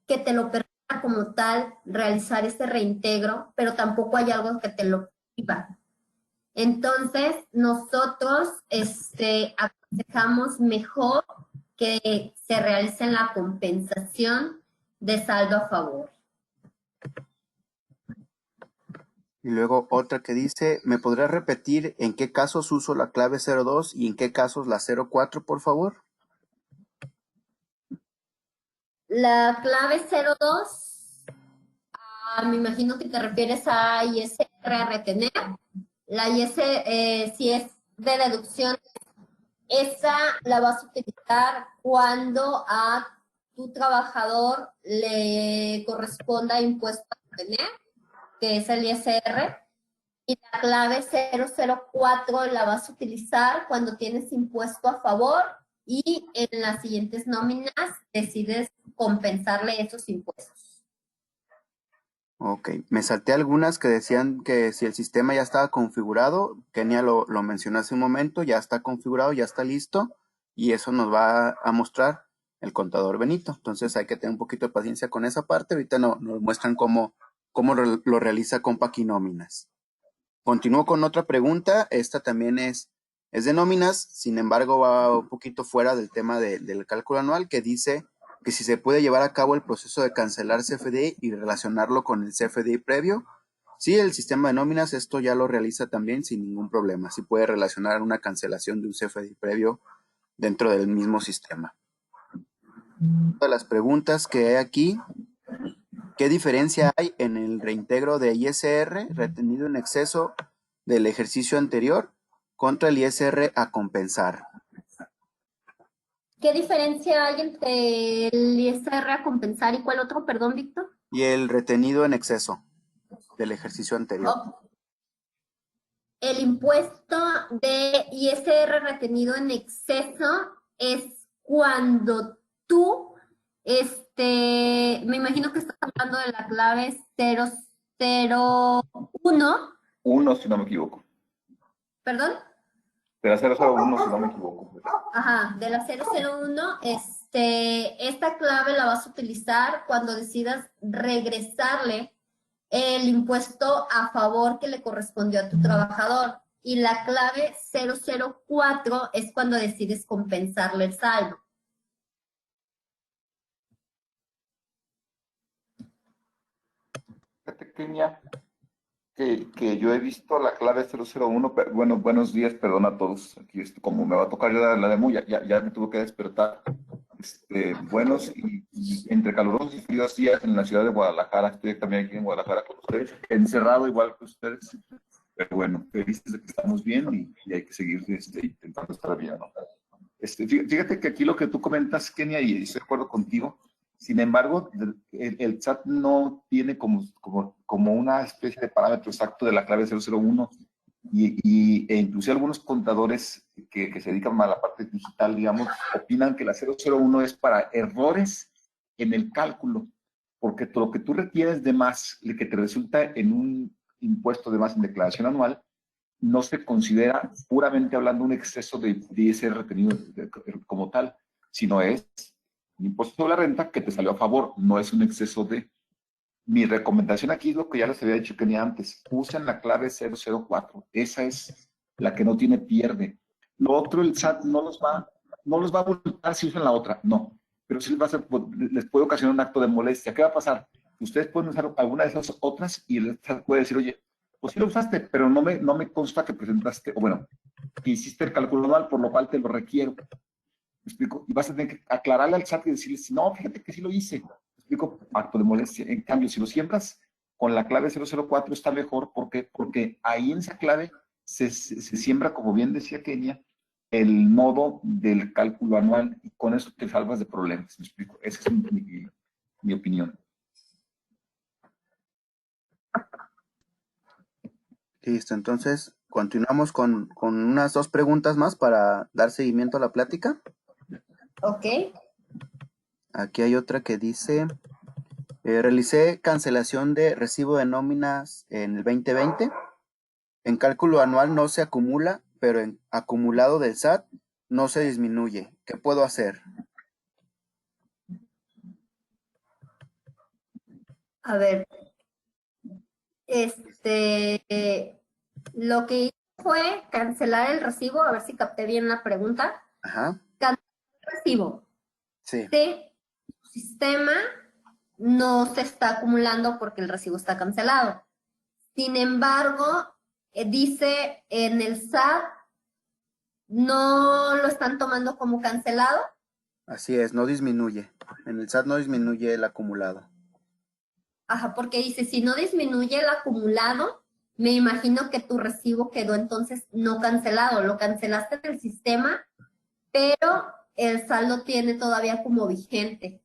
Speaker 1: que te lo permita como tal realizar ese reintegro, pero tampoco hay algo que te lo prohíba. Entonces, nosotros aconsejamos mejor que se realice la compensación de saldo a favor.
Speaker 2: Y luego otra que dice, ¿me podrás repetir en qué casos uso la clave 02 y en qué casos la 04, por favor?
Speaker 1: La clave 02, me imagino que te refieres a ISR a retener. La ISR, si es de deducción, esa la vas a utilizar cuando a tu trabajador le corresponda impuesto a retener, que es el ISR. Y la clave 004 la vas a utilizar cuando tienes impuesto a favor y en las siguientes nóminas decides compensarle esos impuestos.
Speaker 2: Ok, me salté algunas que decían que si el sistema ya estaba configurado, Kenia lo mencionó hace un momento, ya está configurado, ya está listo, y eso nos va a mostrar el contador Benito. Entonces hay que tener un poquito de paciencia con esa parte. Ahorita nos muestran cómo lo realiza con Paquinóminas. Continúo con otra pregunta. Esta también es de nóminas, sin embargo va un poquito fuera del tema del cálculo anual, que dice que si se puede llevar a cabo el proceso de cancelar CFDI y relacionarlo con el CFDI previo. Sí, el sistema de nóminas esto ya lo realiza también sin ningún problema. Sí puede relacionar una cancelación de un CFDI previo dentro del mismo sistema. Una de las preguntas que hay aquí, ¿qué diferencia hay en el reintegro de ISR retenido en exceso del ejercicio anterior contra el ISR a compensar?
Speaker 1: ¿Qué diferencia hay entre el ISR a compensar y cuál otro, perdón, Víctor?
Speaker 2: Y el retenido en exceso del ejercicio anterior.
Speaker 1: Oh, el impuesto de ISR retenido en exceso es cuando tú, me imagino que estás hablando de la clave 001,
Speaker 3: Uno, si no me equivoco.
Speaker 1: ¿perdón?
Speaker 3: De la 001, si no me equivoco.
Speaker 1: Ajá, de la 001, esta clave la vas a utilizar cuando decidas regresarle el impuesto a favor que le correspondió a tu trabajador. Y la clave 004 es cuando decides compensarle el saldo.
Speaker 3: Fíjate, Kenia, que yo he visto la clave 001, bueno, buenos días, perdón a todos. Aquí, como me va a tocar ya la demo, ya me tuve que despertar. Buenos y entre calurosos y fríos días en la ciudad de Guadalajara. Estoy también aquí en Guadalajara con ustedes, encerrado igual que ustedes. Pero bueno, felices de que estamos bien y hay que seguir intentando estar bien, ¿no? Fíjate que aquí lo que tú comentas, Kenia, y estoy de acuerdo contigo. Sin embargo, el SAT no tiene como una especie de parámetro exacto de la clave 001 e incluso algunos contadores que se dedican a la parte digital, digamos, opinan que la 001 es para errores en el cálculo, porque todo lo que tú retienes de más, que te resulta en un impuesto de más en declaración anual, no se considera puramente hablando un exceso de ISR retenido como tal, sino es un impuesto sobre la renta que te salió a favor, no es un exceso de... Mi recomendación aquí es lo que ya les había dicho que ni antes, usen la clave 004, esa es la que no tiene pierde. Lo otro el SAT no los va a multar si usan la otra, no, pero sí les puede ocasionar un acto de molestia. ¿Qué va a pasar? Ustedes pueden usar alguna de esas otras y el SAT puede decir, oye, pues sí lo usaste, pero no me consta que presentaste, o bueno, que hiciste el cálculo mal, por lo cual te lo requiero. ¿Me explico? Y vas a tener que aclararle al SAT y decirle, no, fíjate que sí lo hice. ¿Me explico? Acto de molestia. En cambio, si lo siembras con la clave 004 está mejor. ¿Por qué? Porque ahí en esa clave se siembra, como bien decía Kenia, el nodo del cálculo anual y con eso te salvas de problemas. ¿Me explico? Ese es mi opinión.
Speaker 2: Listo, entonces continuamos con unas 2 preguntas más para dar seguimiento a la plática.
Speaker 1: Ok.
Speaker 2: Aquí hay otra que dice, realicé cancelación de recibo de nóminas en el 2020. En cálculo anual no se acumula, pero en acumulado del SAT no se disminuye. ¿Qué puedo hacer?
Speaker 1: A ver, lo que hice fue cancelar el recibo, a ver si capté bien la pregunta.
Speaker 2: Ajá,
Speaker 1: Cancelar el recibo.
Speaker 2: sí,
Speaker 1: Sí, tu sistema no se está acumulando porque el recibo está cancelado. Sin embargo, dice en el SAT, no lo están tomando como cancelado.
Speaker 2: así es, no disminuye. En el SAT no disminuye el acumulado.
Speaker 1: Ajá, porque dice, si no disminuye el acumulado, me imagino que tu recibo quedó entonces no cancelado. Lo cancelaste en el sistema, pero el saldo tiene todavía como vigente.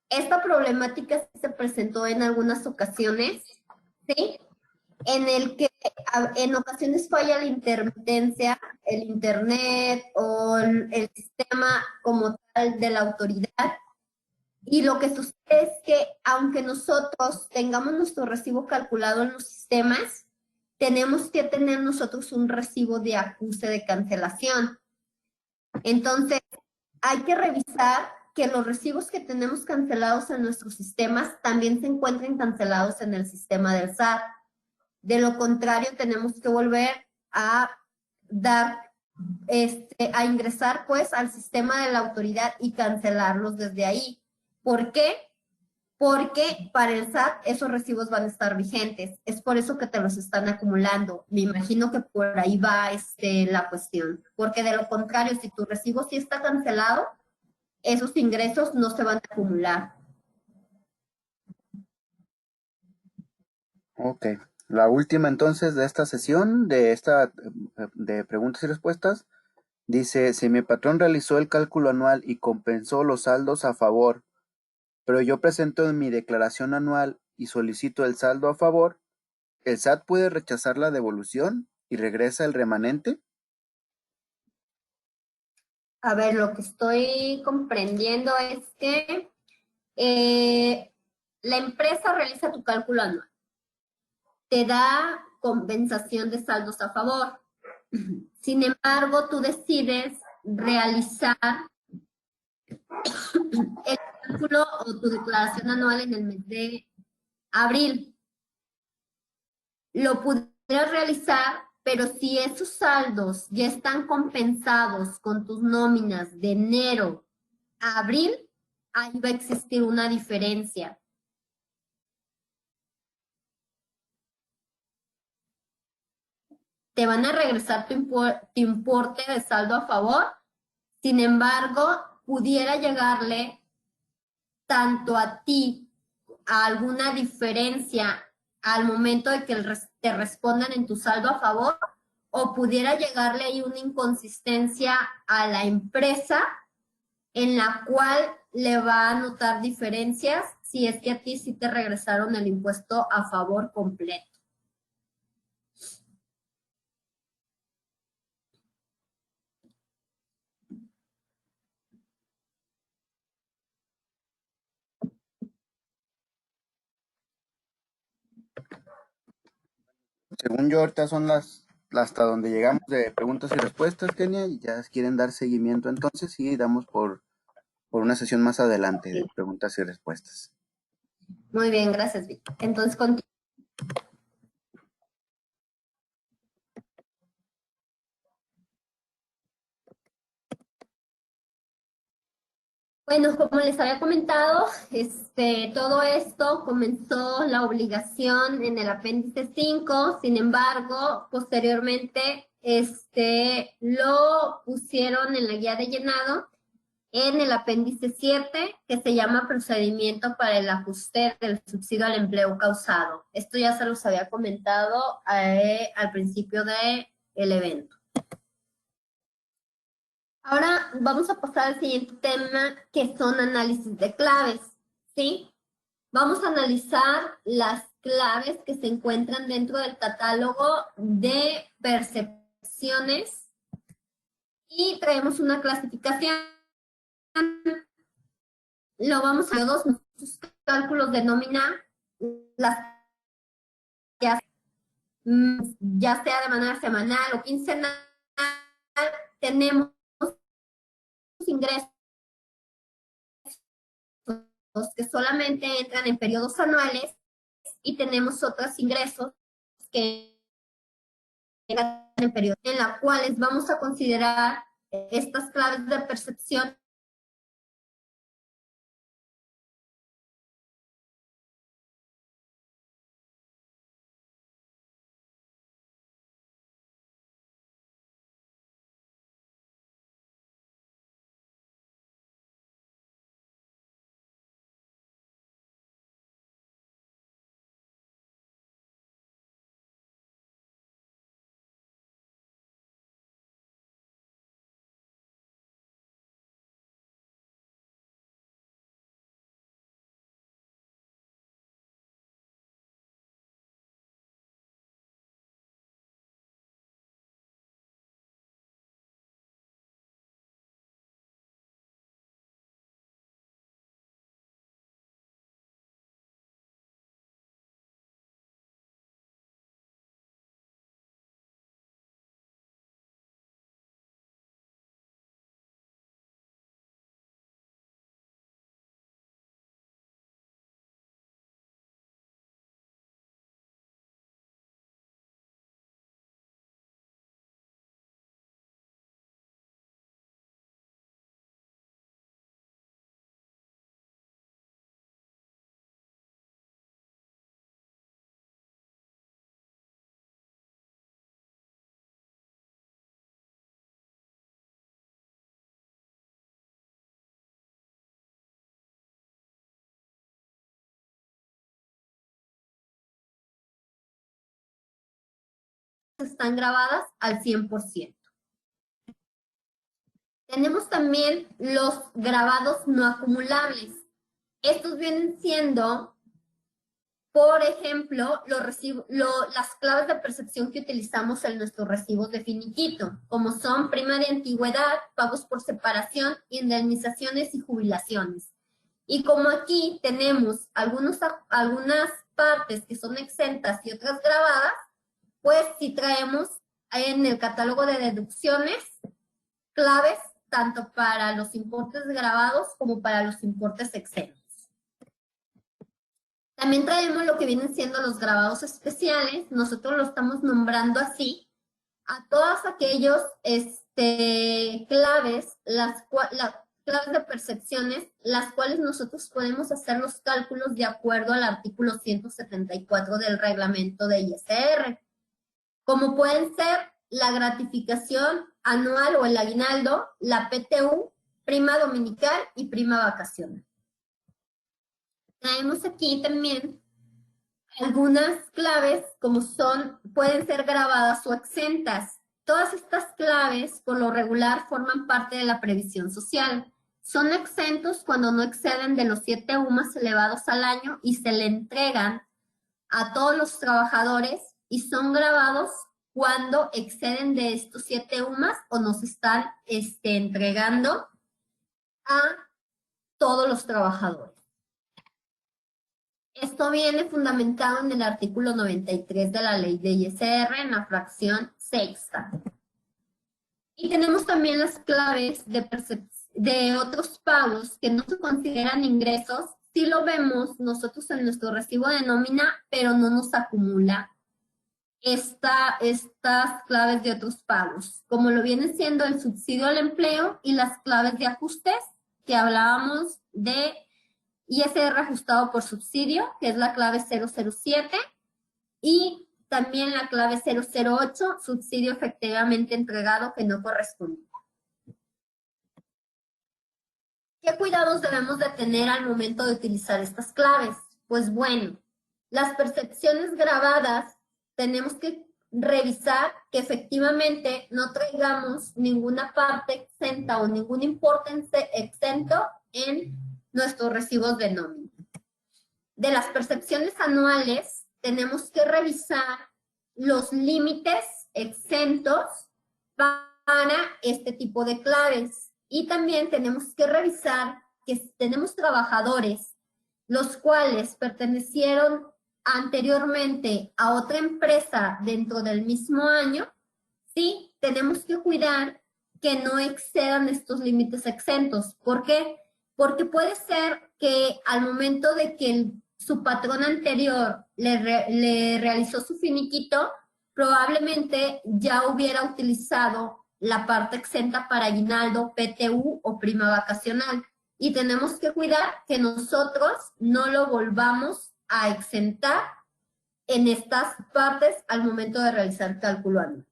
Speaker 1: Esta problemática se presentó en algunas ocasiones, ¿sí? En el que en ocasiones falla la intermitencia, el internet o el sistema como tal de la autoridad. Y lo que sucede es que aunque nosotros tengamos nuestro recibo calculado en los sistemas, tenemos que tener nosotros un recibo de acuse de cancelación. Entonces, hay que revisar que los recibos que tenemos cancelados en nuestros sistemas también se encuentren cancelados en el sistema del SAT. De lo contrario, tenemos que volver a a ingresar pues al sistema de la autoridad y cancelarlos desde ahí. ¿Por qué? Porque para el SAT esos recibos van a estar vigentes. Es por eso que te los están acumulando. Me imagino que por ahí va la cuestión. Porque de lo contrario, si tu recibo sí está cancelado, esos ingresos no se van a acumular.
Speaker 2: Ok, la última entonces de esta sesión, de preguntas y respuestas, dice, si mi patrón realizó el cálculo anual y compensó los saldos a favor, pero yo presento en mi declaración anual y solicito el saldo a favor, ¿el SAT puede rechazar la devolución y regresa el remanente?
Speaker 1: A ver, lo que estoy comprendiendo es que la empresa realiza tu cálculo anual, te da compensación de saldos a favor. Sin embargo, tú decides realizar el cálculo o tu declaración anual en el mes de abril. Lo pudieras realizar, pero si esos saldos ya están compensados con tus nóminas de enero a abril, ahí va a existir una diferencia. Te van a regresar tu importe de saldo a favor. Sin embargo, pudiera llegarle tanto a ti a alguna diferencia al momento de que te respondan en tu saldo a favor, o pudiera llegarle ahí una inconsistencia a la empresa en la cual le va a notar diferencias si es que a ti sí te regresaron el impuesto a favor completo.
Speaker 2: Según yo, ahorita son hasta donde llegamos de preguntas y respuestas, Kenia, y ya quieren dar seguimiento entonces y damos por una sesión más adelante de preguntas y respuestas.
Speaker 1: Muy bien, gracias, Vic. Entonces, bueno, como les había comentado, todo esto comenzó la obligación en el apéndice 5, sin embargo, posteriormente, lo pusieron en la guía de llenado en el apéndice 7, que se llama procedimiento para el ajuste del subsidio al empleo causado. Esto ya se los había comentado al principio del evento. Ahora vamos a pasar al siguiente tema, que son análisis de claves, ¿sí? Vamos a analizar las claves que se encuentran dentro del catálogo de percepciones y traemos una clasificación. Lo vamos a ver todos nuestros cálculos de nómina, las ya sea de manera semanal o quincenal, tenemos ingresos que solamente entran en periodos anuales y tenemos otros ingresos que entran en periodos en los cuales vamos a considerar estas claves de percepción están grabadas al 100%. Tenemos también los grabados no acumulables. Estos vienen siendo, por ejemplo, las claves de percepción que utilizamos en nuestros recibos de finiquito, como son prima de antigüedad, pagos por separación, indemnizaciones y jubilaciones. Y como aquí tenemos algunas partes que son exentas y otras grabadas, pues sí traemos en el catálogo de deducciones claves tanto para los importes grabados como para los importes exentos. También traemos lo que vienen siendo los grabados especiales. Nosotros lo estamos nombrando así a todas aquellos claves, las claves de percepciones, las cuales nosotros podemos hacer los cálculos de acuerdo al artículo 174 del reglamento de ISR, como pueden ser la gratificación anual o el aguinaldo, la PTU, prima dominical y prima vacacional. Traemos aquí también algunas claves como pueden ser grabadas o exentas. Todas estas claves, por lo regular, forman parte de la previsión social. Son exentos cuando no exceden de los 7 UMAS elevados al año y se le entregan a todos los trabajadores y son grabados cuando exceden de estos 7 UMAS o nos están entregando a todos los trabajadores. Esto viene fundamentado en el artículo 93 de la ley de ISR en la fracción sexta. Y tenemos también las claves de otros pagos que no se consideran ingresos. Sí lo vemos nosotros en nuestro recibo de nómina, pero no nos acumula estas claves de otros pagos, como lo viene siendo el subsidio al empleo y las claves de ajustes que hablábamos de ISR ajustado por subsidio, que es la clave 007, y también la clave 008, subsidio efectivamente entregado que no corresponde. ¿Qué cuidados debemos de tener al momento de utilizar estas claves? Pues bueno, las percepciones grabadas tenemos que revisar que efectivamente no traigamos ninguna parte exenta o ningún importe exento en nuestros recibos de nómina. De las percepciones anuales, tenemos que revisar los límites exentos para este tipo de claves. Y también tenemos que revisar que si tenemos trabajadores los cuales pertenecieron anteriormente a otra empresa dentro del mismo año, sí, tenemos que cuidar que no excedan estos límites exentos. ¿Por qué? Porque puede ser que al momento de que su patrón anterior le realizó su finiquito, probablemente ya hubiera utilizado la parte exenta para aguinaldo, PTU o prima vacacional. Y tenemos que cuidar que nosotros no lo volvamos a exentar en estas partes al momento de realizar cálculo anual.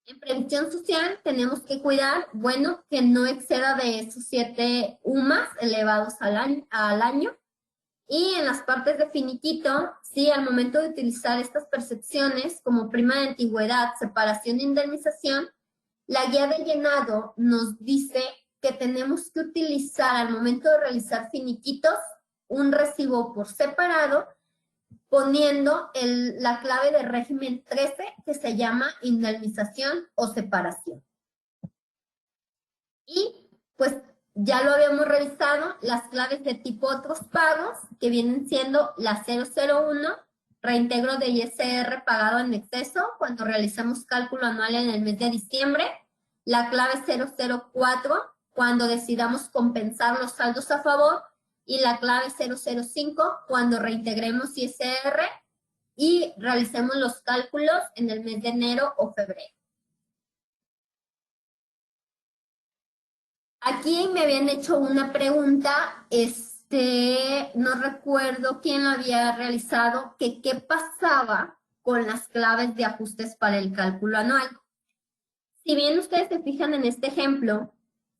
Speaker 1: En previsión social tenemos que cuidar, bueno, que no exceda de esos 7 UMAS elevados al año. Y en las partes de finiquito, sí, al momento de utilizar estas percepciones como prima de antigüedad, separación e indemnización, la guía de llenado nos dice que tenemos que utilizar al momento de realizar finiquitos un recibo por separado, poniendo la clave de régimen 13 que se llama indemnización o separación. Y pues ya lo habíamos revisado, las claves de tipo otros pagos, que vienen siendo la 001, reintegro de ISR pagado en exceso cuando realizamos cálculo anual en el mes de diciembre, la clave 004, cuando decidamos compensar los saldos a favor, y la clave 005, cuando reintegremos ISR y realicemos los cálculos en el mes de enero o febrero. Aquí me habían hecho una pregunta, no recuerdo quién lo había realizado, que qué pasaba con las claves de ajustes para el cálculo anual. Si bien ustedes se fijan en este ejemplo,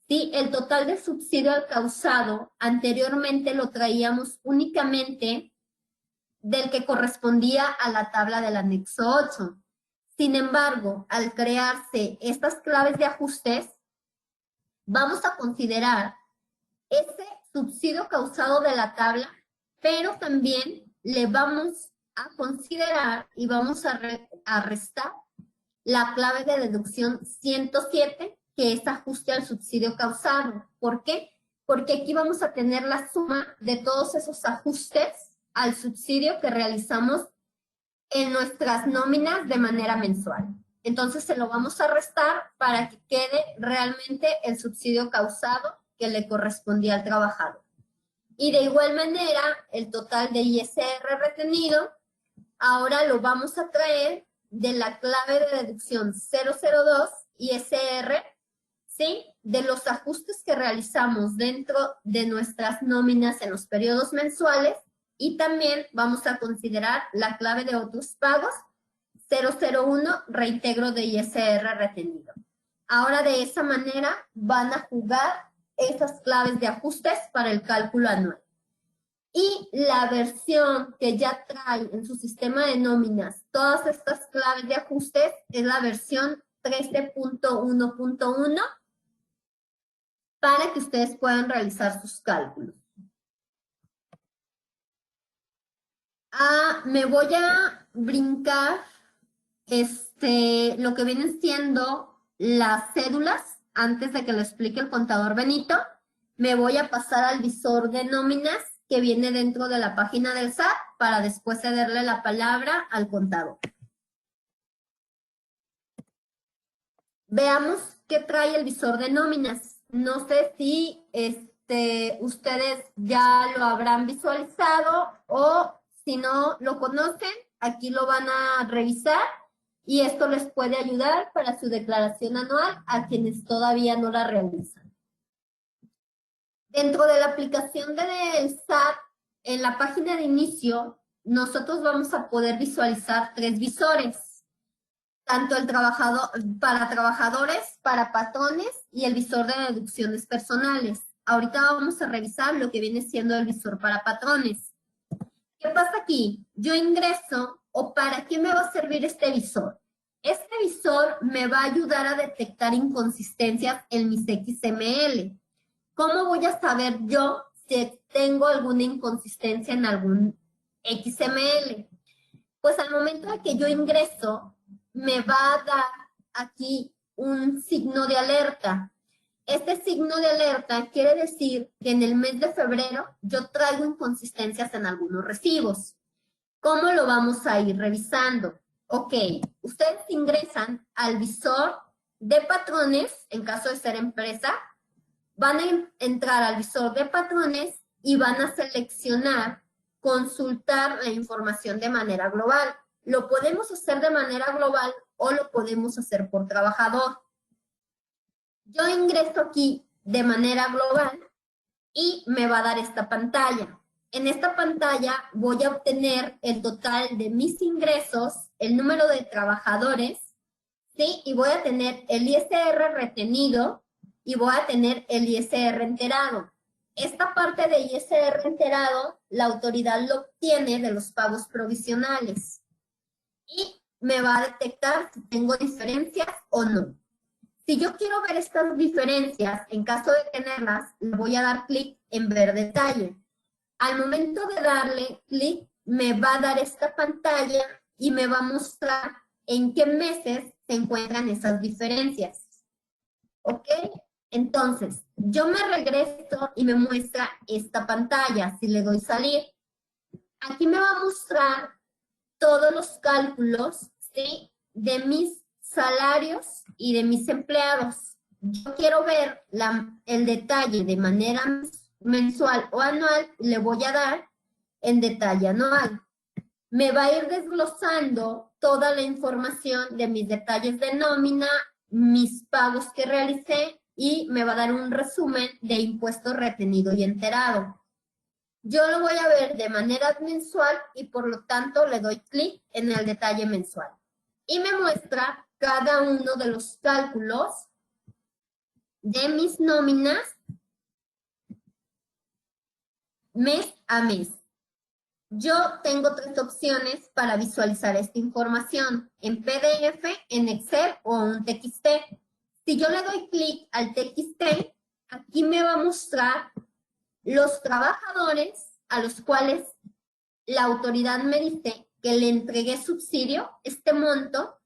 Speaker 1: sí, el total de subsidio al causado anteriormente lo traíamos únicamente del que correspondía a la tabla del anexo 8. Sin embargo, al crearse estas claves de ajustes, vamos a considerar ese subsidio causado de la tabla, pero también le vamos a considerar y vamos a restar la clave de deducción 107, que es ajuste al subsidio causado. ¿Por qué? Porque aquí vamos a tener la suma de todos esos ajustes al subsidio que realizamos en nuestras nóminas de manera mensual. Entonces se lo vamos a restar para que quede realmente el subsidio causado que le correspondía al trabajador. Y de igual manera, el total de ISR retenido, ahora lo vamos a traer de la clave de deducción 002 ISR, ¿sí? De los ajustes que realizamos dentro de nuestras nóminas en los periodos mensuales, y también vamos a considerar la clave de otros pagos 001 reintegro de ISR retenido. Ahora de esa manera van a jugar esas claves de ajustes para el cálculo anual. Y la versión que ya trae en su sistema de nóminas todas estas claves de ajustes es la versión 13.1.1 para que ustedes puedan realizar sus cálculos. Me voy a brincar lo que vienen siendo las cédulas antes de que lo explique el contador Benito. Me voy a pasar al visor de nóminas que viene dentro de la página del SAT para después cederle la palabra al contador. Veamos qué trae el visor de nóminas. No sé si ustedes ya lo habrán visualizado o si no lo conocen, aquí lo van a revisar y esto les puede ayudar para su declaración anual a quienes todavía no la realizan. Dentro de la aplicación del SAT, en la página de inicio, nosotros vamos a poder visualizar 3 visores. Tanto el para trabajadores, para patrones y el visor de deducciones personales. Ahorita vamos a revisar lo que viene siendo el visor para patrones. ¿Qué pasa aquí? Yo ingreso ¿O para qué me va a servir este visor? Este visor me va a ayudar a detectar inconsistencias en mis XML. ¿Cómo voy a saber yo si tengo alguna inconsistencia en algún XML? Pues al momento de que yo ingreso, me va a dar aquí un signo de alerta. Este signo de alerta quiere decir que en el mes de febrero yo traigo inconsistencias en algunos recibos. ¿Cómo lo vamos a ir revisando? Ok, ustedes ingresan al visor de patrones, en caso de ser empresa, van a entrar al visor de patrones y van a seleccionar consultar la información de manera global. Lo podemos hacer de manera global o lo podemos hacer por trabajador. Yo ingreso aquí de manera global y me va a dar esta pantalla. En esta pantalla voy a obtener el total de mis ingresos, el número de trabajadores, ¿sí? Y voy a tener el ISR retenido y voy a tener el ISR enterado. Esta parte de ISR enterado, la autoridad lo obtiene de los pagos provisionales y me va a detectar si tengo diferencias o no. Si yo quiero ver estas diferencias, en caso de tenerlas, le voy a dar clic en ver detalle. Al momento de darle clic, me va a dar esta pantalla y me va a mostrar en qué meses se encuentran esas diferencias. ¿Ok? Entonces, yo me regreso y me muestra esta pantalla. Si le doy salir, aquí me va a mostrar todos los cálculos, ¿sí? De mis salarios y de mis empleados. Yo quiero ver el detalle de manera mensual o anual, le voy a dar en detalle anual. Me va a ir desglosando toda la información de mis detalles de nómina, mis pagos que realicé y me va a dar un resumen de impuesto retenido y enterado. Yo lo voy a ver de manera mensual y por lo tanto le doy clic en el detalle mensual. Y me muestra cada uno de los cálculos de mis nóminas mes a mes. Yo tengo tres opciones para visualizar esta información, en PDF, en Excel o un TXT. Si yo le doy clic al TXT, aquí me va a mostrar los trabajadores a los cuales la autoridad me dice que le entregué subsidio. Este monto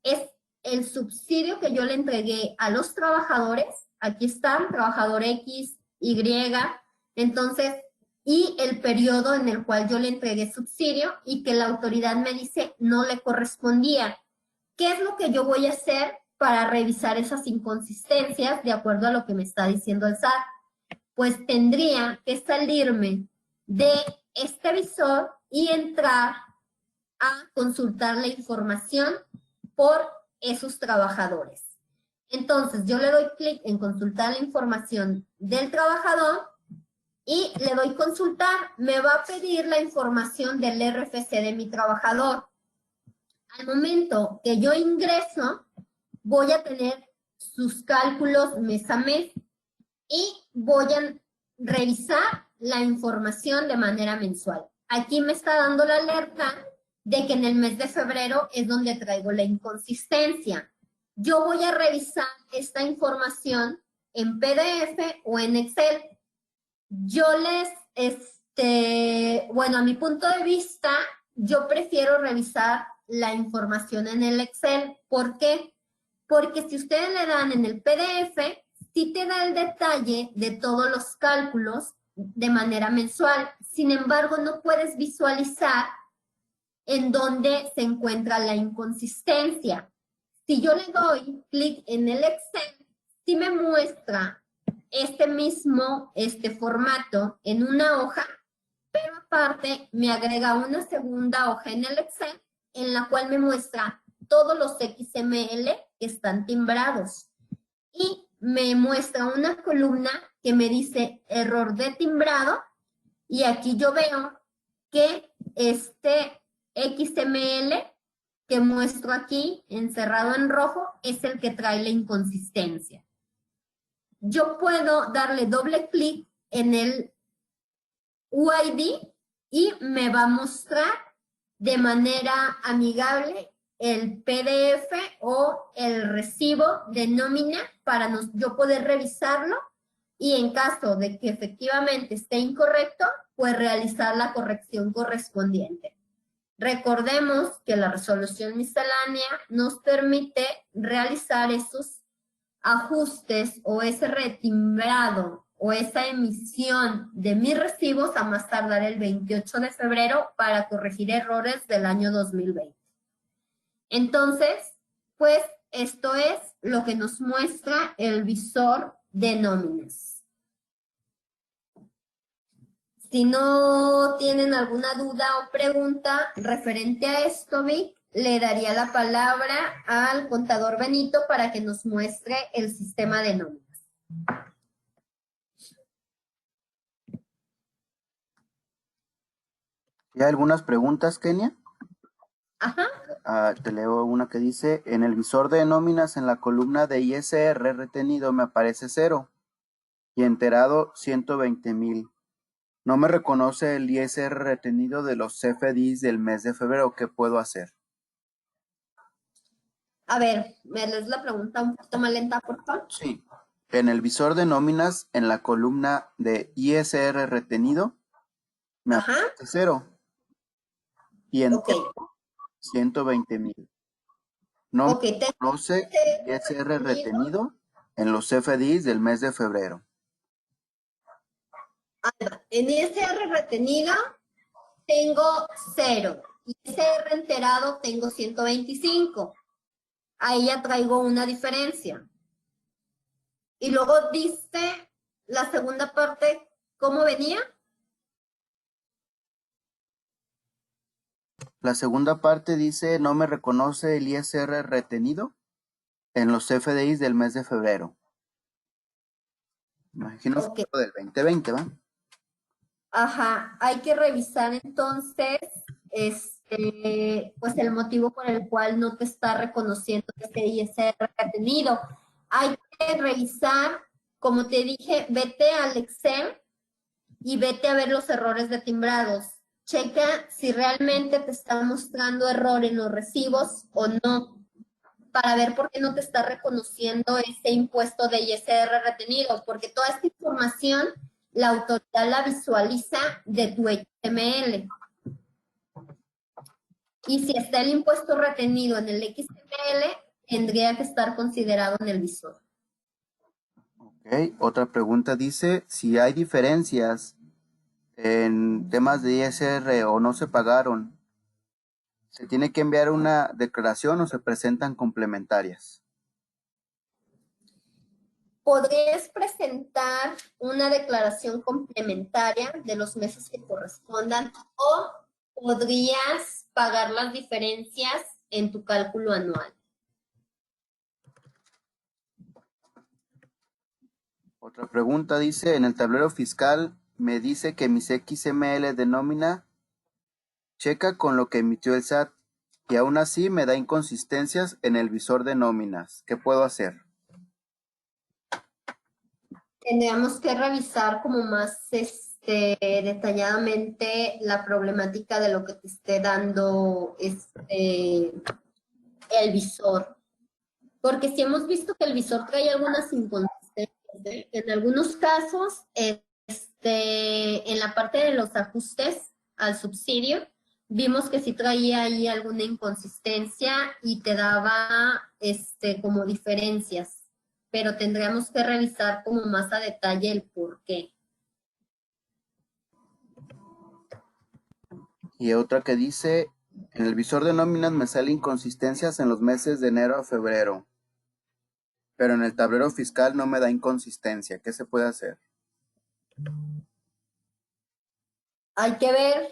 Speaker 1: es el subsidio que yo le entregué a los trabajadores. Aquí están, trabajador X, Y. Entonces, y el periodo en el cual yo le entregué subsidio y que la autoridad me dice no le correspondía. ¿Qué es lo que yo voy a hacer para revisar esas inconsistencias de acuerdo a lo que me está diciendo el SAT? Pues tendría que salirme de este visor y entrar a consultar la información por esos trabajadores. Entonces, yo le doy clic en consultar la información del trabajador y le doy consultar. Me va a pedir la información del RFC de mi trabajador. Al momento que yo ingreso, voy a tener sus cálculos mes a mes y voy a revisar la información de manera mensual. Aquí me está dando la alerta de que en el mes de febrero es donde traigo la inconsistencia. Yo voy a revisar esta información en PDF o en Excel. Yo bueno, a mi punto de vista, yo prefiero revisar la información en el Excel. ¿Por qué? Porque si ustedes le dan en el PDF, sí te da el detalle de todos los cálculos de manera mensual. Sin embargo, no puedes visualizar en dónde se encuentra la inconsistencia. Si yo le doy clic en el Excel, sí me muestra este mismo formato en una hoja, pero aparte me agrega una segunda hoja en el Excel en la cual me muestra todos los XML que están timbrados y me muestra una columna que me dice error de timbrado y aquí yo veo que este XML que muestro aquí encerrado en rojo es el que trae la inconsistencia. Yo puedo darle doble clic en el UID y me va a mostrar de manera amigable el PDF o el recibo de nómina para yo poder revisarlo y en caso de que efectivamente esté incorrecto, pues realizar la corrección correspondiente. Recordemos que la resolución miscelánea nos permite realizar esos ajustes o ese retimbrado o esa emisión de mis recibos a más tardar el 28 de febrero para corregir errores del año 2020. Entonces, pues esto es lo que nos muestra el visor de nóminas. Si no tienen alguna duda o pregunta referente a esto, Vic, le daría la palabra al contador Benito para que nos muestre el sistema de nóminas.
Speaker 2: ¿Hay algunas preguntas, Kenia?
Speaker 1: Ajá.
Speaker 2: Te leo una que dice, en el visor de nóminas en la columna de ISR retenido me aparece 0 y enterado 120,000. No me reconoce el ISR retenido de los CFDIs del mes de febrero. ¿Qué puedo hacer?
Speaker 1: A ver, ¿me lees la pregunta un poquito más lenta, por favor?
Speaker 2: Sí. En el visor de nóminas, en la columna de ISR retenido, me aparece 0 y enterado 120,000. No me reconoce el ISR retenido en los CFDIs del mes de febrero.
Speaker 1: En ISR retenido tengo 0. ISR enterado tengo 125. Ahí ya traigo una diferencia. Y luego dice la segunda parte, ¿cómo venía?
Speaker 2: La segunda parte dice, no me reconoce el ISR retenido en los CFDIs del mes de febrero. Imagino que del 2020, ¿va?
Speaker 1: Ajá, hay que revisar entonces, pues el motivo por el cual no te está reconociendo este ISR retenido. Hay que revisar, como te dije, vete al Excel y vete a ver los errores de timbrados. Checa si realmente te está mostrando error en los recibos o no, para ver por qué no te está reconociendo ese impuesto de ISR retenido, porque toda esta información la autoridad la visualiza de tu XML. Y si está el impuesto retenido en el XML, tendría que estar considerado en el visor.
Speaker 2: Ok, otra pregunta dice, si hay diferencias en temas de ISR o no se pagaron, ¿se tiene que enviar una declaración o se presentan complementarias?
Speaker 1: Podrías presentar una declaración complementaria de los meses que correspondan o podrías pagar las diferencias en tu cálculo anual.
Speaker 2: Otra pregunta dice, en el tablero fiscal me dice que mis XML de nómina checa con lo que emitió el SAT y aún así me da inconsistencias en el visor de nóminas. ¿Qué puedo hacer?
Speaker 1: Tendríamos que revisar como más detalladamente la problemática de lo que te esté dando el visor. Porque si hemos visto que el visor trae algunas inconsistencias, ¿eh? En algunos casos, en la parte de los ajustes al subsidio, vimos que sí traía ahí alguna inconsistencia y te daba como diferencias, pero tendríamos que revisar como más a detalle el por qué.
Speaker 2: Y otra que dice, en el visor de nóminas me salen inconsistencias en los meses de enero a febrero, pero en el tablero fiscal no me da inconsistencia. ¿Qué se puede hacer?
Speaker 1: Hay que ver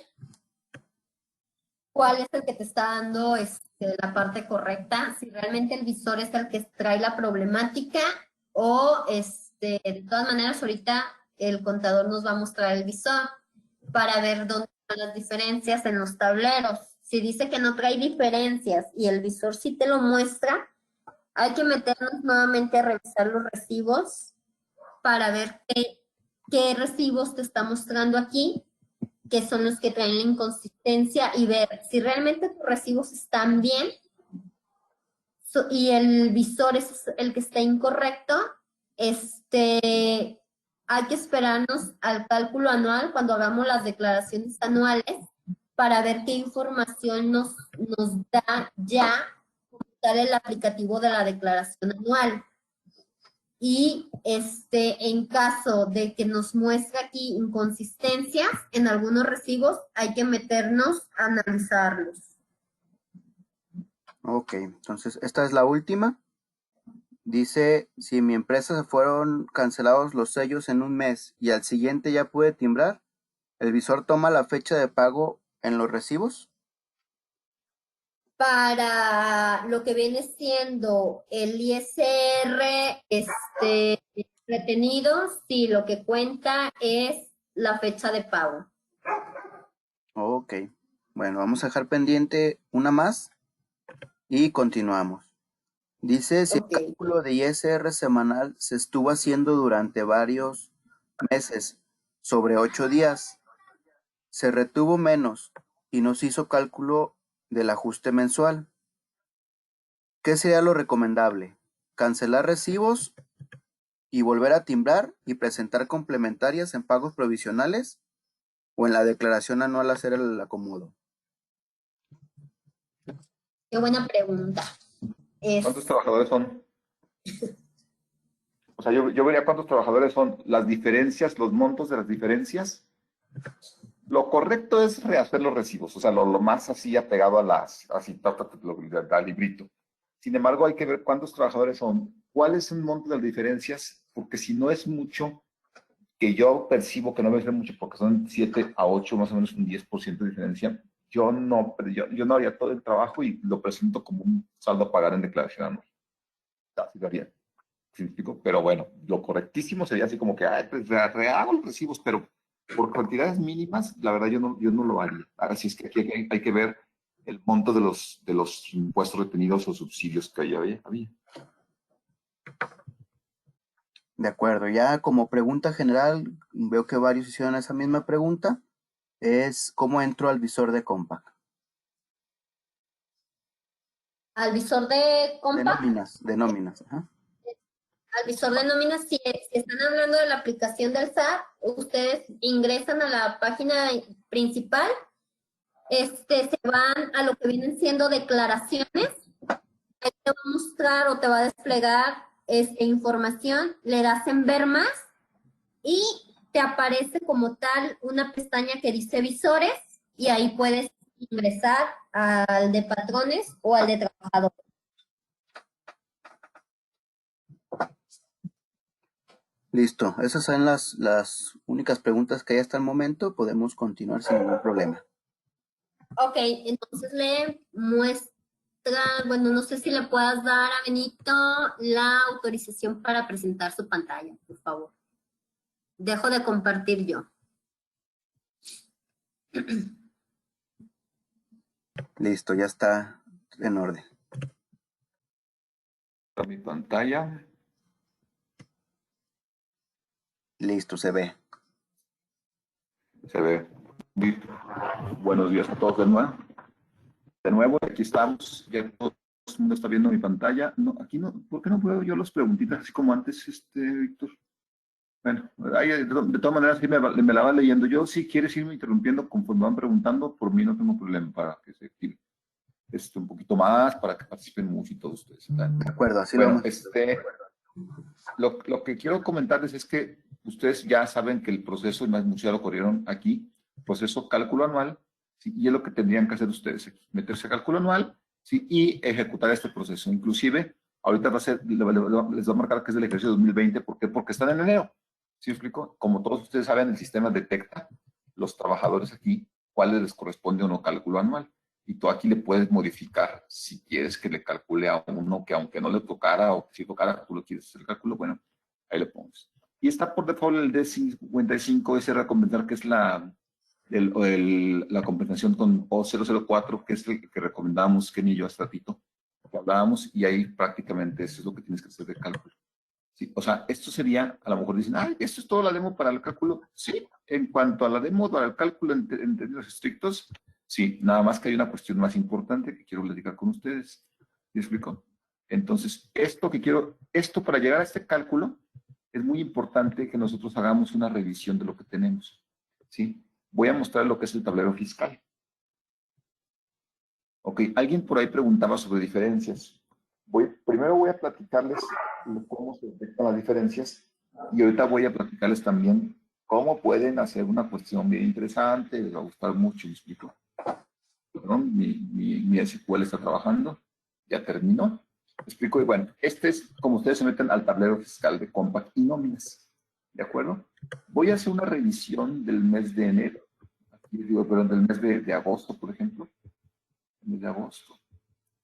Speaker 1: cuál es el que te está dando la parte correcta, si realmente el visor es el que trae la problemática o de todas maneras ahorita el contador nos va a mostrar el visor para ver dónde están las diferencias en los tableros. Si dice que no trae diferencias y el visor sí te lo muestra, hay que meternos nuevamente a revisar los recibos para ver qué recibos te está mostrando aquí que son los que traen la inconsistencia, y ver si realmente tus recibos están bien y el visor es el que está incorrecto. Hay que esperarnos al cálculo anual cuando hagamos las declaraciones anuales para ver qué información nos da ya el aplicativo de la declaración anual. Y en caso de que nos muestre aquí inconsistencias en algunos recibos, hay que meternos a analizarlos.
Speaker 2: Ok, entonces esta es la última. Dice, si mi empresa se fueron cancelados los sellos en un mes y al siguiente ya pude timbrar, ¿el visor toma la fecha de pago en los recibos?
Speaker 1: Para lo que viene siendo el ISR retenido, sí, lo que cuenta es la fecha de pago.
Speaker 2: Ok, bueno, vamos a dejar pendiente una más y continuamos. Dice, si
Speaker 1: Ok.
Speaker 2: el cálculo de ISR semanal se estuvo haciendo durante varios meses, sobre 8 días, se retuvo menos y nos hizo cálculo del ajuste mensual. ¿Qué sería lo recomendable? ¿Cancelar recibos y volver a timbrar y presentar complementarias en pagos provisionales? ¿O en la declaración anual hacer el acomodo?
Speaker 1: Qué buena pregunta.
Speaker 3: ¿Cuántos trabajadores son? O sea, yo vería cuántos trabajadores son, las diferencias, los montos de las diferencias. Lo correcto es rehacer los recibos, o sea, lo más así apegado a al librito. Sin embargo, hay que ver cuántos trabajadores son, cuál es el monto de las diferencias, porque si no es mucho, que yo percibo que no debe ser mucho, porque son 7 a 8, más o menos un 10% de diferencia, yo no haría todo el trabajo y lo presento como un saldo a pagar en declaración anual. Así lo haría. ¿Sí me explico? Pero bueno, lo correctísimo sería así como que, pues rehago los recibos, pero por cantidades mínimas, la verdad yo no lo haría. Ahora sí es que aquí hay que ver el monto de los impuestos retenidos o subsidios que había.
Speaker 2: De acuerdo, ya como pregunta general, veo que varios hicieron esa misma pregunta, es ¿cómo entro al visor de Compact?
Speaker 1: Al visor de Compact,
Speaker 2: De nóminas, ajá.
Speaker 1: al visor de nóminas, si están hablando de la aplicación del SAT, ustedes ingresan a la página principal, se van a lo que vienen siendo declaraciones, ahí te va a mostrar o te va a desplegar información, le das en ver más y te aparece como tal una pestaña que dice visores y ahí puedes ingresar al de patrones o al de trabajadores.
Speaker 2: Listo, esas son las únicas preguntas que hay hasta el momento, podemos continuar sin ningún problema.
Speaker 1: Ok, entonces le muestra, bueno, no sé si le puedas dar a Benito la autorización para presentar su pantalla, por favor. Dejo de compartir yo.
Speaker 2: Listo, ya está en orden.
Speaker 3: Mi pantalla.
Speaker 2: Listo, se ve.
Speaker 3: Se ve. Buenos días a todos de nuevo. De nuevo, aquí estamos. Ya todo el mundo está viendo mi pantalla. No, aquí no. ¿Por qué no puedo yo las preguntitas así como antes, Víctor? Bueno, ahí, de todas maneras, sí me la van leyendo. Yo, si quieres irme interrumpiendo conforme van preguntando, por mí no tengo problema para que se active un poquito más, para que participen mucho y todos ustedes.
Speaker 2: De acuerdo, así
Speaker 3: Bueno,
Speaker 2: lo hemos.
Speaker 3: lo que quiero comentarles es que ustedes ya saben que el proceso, y más muchos ya lo corrieron aquí, proceso cálculo anual, ¿sí? Y es lo que tendrían que hacer ustedes aquí, meterse a cálculo anual, ¿sí? Y ejecutar este proceso. Inclusive, ahorita va a ser, les va a marcar que es del ejercicio 2020, ¿por qué? Porque están en enero. ¿Sí me explico? Como todos ustedes saben, el sistema detecta los trabajadores aquí, cuáles les corresponde o no cálculo anual. Y tú aquí le puedes modificar si quieres que le calcule a uno que aunque no le tocara o si tocara, tú lo quieres hacer el cálculo, bueno, ahí le pones. Y está por default el D55, ese recompensar que es la compensación con O004, que es el que recomendábamos Kenny y yo hace ratito, que hablábamos, y ahí prácticamente eso es lo que tienes que hacer de cálculo. Sí, o sea, esto sería, a lo mejor dicen, ah, esto es toda la demo para el cálculo. Sí, en cuanto a la demo para el cálculo en términos estrictos, sí, nada más que hay una cuestión más importante que quiero platicar con ustedes. ¿Me explico? Entonces, esto para llegar a este cálculo, es muy importante que nosotros hagamos una revisión de lo que tenemos. ¿Sí? Voy a mostrar lo que es el tablero fiscal. Ok, alguien por ahí preguntaba sobre diferencias. Primero voy a platicarles cómo se detectan las diferencias y ahorita voy a platicarles también cómo pueden hacer una cuestión bien interesante, les va a gustar mucho, ¿me explico? Perdón, mi SQL está trabajando, ya terminó. ¿Me explico? Y bueno, este es como ustedes se meten al tablero fiscal de Compact y nóminas, ¿de acuerdo? Voy a hacer una revisión del mes de enero, aquí digo, perdón, del mes de agosto, por ejemplo, mes de agosto.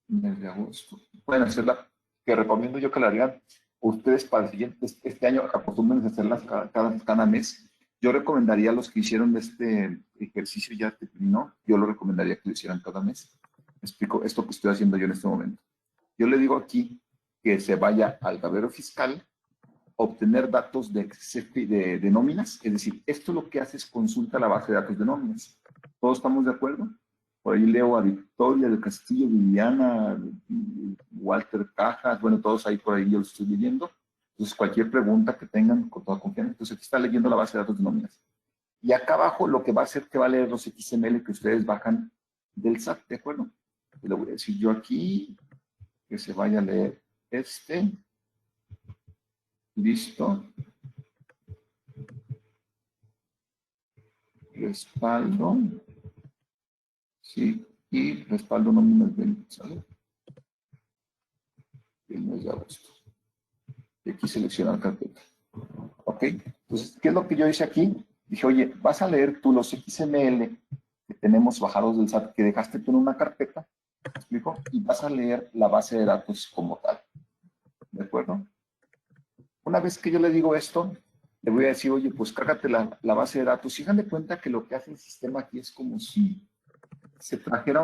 Speaker 3: Mes de agosto. Pueden hacerla, que recomiendo yo que la hagan ustedes para el siguiente, este año, acostumbren a hacerlas cada mes. Yo recomendaría a los que hicieron este ejercicio ya terminó, yo lo recomendaría que lo hicieran cada mes. Me explico esto que estoy haciendo yo en este momento. Yo le digo aquí que se vaya al tablero fiscal, obtener datos de nóminas, es decir, esto lo que hace es consulta la base de datos de nóminas. ¿Todos estamos de acuerdo? Por ahí leo a Victoria del Castillo, Viviana, Walter Cajas, bueno, todos ahí por ahí yo los estoy leyendo. Entonces, cualquier pregunta que tengan, con toda confianza. Entonces, aquí está leyendo la base de datos de nóminas. Y acá abajo lo que va a hacer que va a leer los XML que ustedes bajan del SAT, ¿de acuerdo? Y le voy a decir yo aquí que se vaya a leer este. Listo. Respaldo. Sí. Y respaldo nóminas 20, ¿sale? El mes de agosto. Y aquí seleccionar carpeta. ¿Ok? Entonces, ¿qué es lo que yo hice aquí? Dije, oye, vas a leer tú los XML que tenemos bajados del SAT, que dejaste tú en una carpeta, ¿me explico? Y vas a leer la base de datos como tal. ¿De acuerdo? Una vez que yo le digo esto, le voy a decir, oye, pues cárgate la base de datos. Y hagan de cuenta que lo que hace el sistema aquí es como si se trajera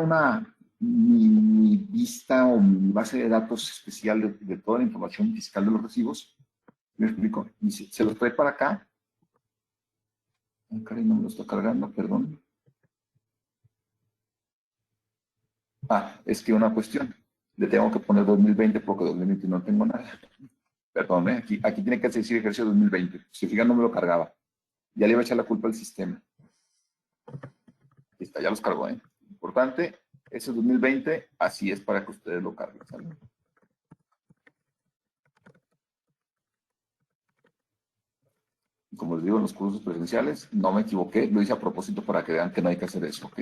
Speaker 3: mi vista o mi base de datos especial de toda la información fiscal de los recibos. ¿Me explico? Y se los trae para acá. Ay, caray, no me lo está cargando, perdón. Ah, es que una cuestión. Le tengo que poner 2020 porque 2020 no tengo nada. Perdón, aquí tiene que decir ejercicio 2020. Si fijan, no me lo cargaba. Ya le iba a echar la culpa al sistema. Aquí está, ya los cargó, ¿eh? Importante, ese 2020, así es para que ustedes lo carguen, ¿sale? Como les digo en los cursos presenciales, no me equivoqué, lo hice a propósito para que vean que no hay que hacer eso, ¿ok?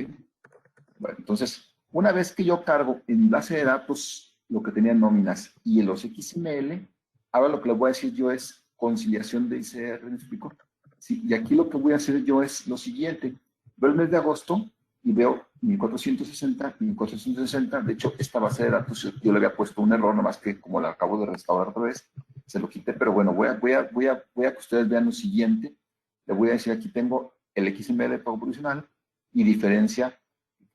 Speaker 3: Bueno, entonces, una vez que yo cargo en mi base de datos lo que tenía en nóminas y en los XML, ahora lo que les voy a decir yo es conciliación de ICR, ¿me explico? Sí, y aquí lo que voy a hacer yo es lo siguiente. Veo el mes de agosto y veo 1460, 1460. De hecho, esta base de datos yo le había puesto un error, nomás que como la acabo de restaurar otra vez, se lo quité. Pero bueno, voy a que ustedes vean lo siguiente. Le voy a decir, aquí tengo el XML de pago provisional y diferencia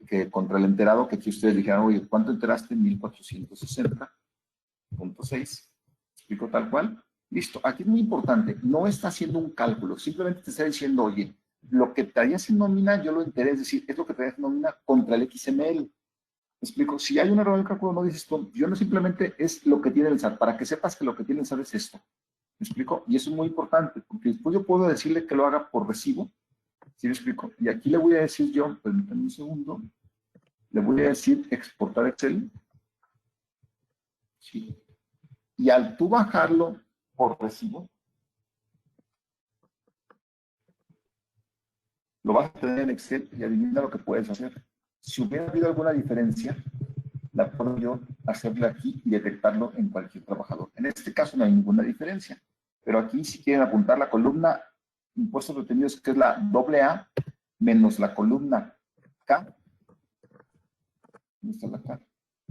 Speaker 3: que contra el enterado, que aquí ustedes dijeron, oye, ¿cuánto enteraste? 1460.6. Explico tal cual. Listo. Aquí es muy importante. No está haciendo un cálculo. Simplemente te está diciendo, oye, lo que traías en nómina, yo lo enteré. Es decir, es lo que traías en nómina contra el XML. ¿Me explico? Si hay un error en el cálculo, no dices tú, yo no simplemente es lo que tiene el SAT, para que sepas que lo que tiene el SAT es esto. ¿Me explico? Y eso es muy importante, porque después yo puedo decirle que lo haga por recibo. ¿Sí me explico? Y aquí le voy a decir yo, permítanme un segundo, le voy a decir exportar Excel. Sí. Y al tú bajarlo por recibo, lo vas a tener en Excel y adivina lo que puedes hacer. Si hubiera habido alguna diferencia, la puedo yo hacerla aquí y detectarlo en cualquier trabajador. En este caso no hay ninguna diferencia, pero aquí si quieren apuntar la columna impuestos retenidos, que es la AA, menos la columna K. ¿Dónde está la K?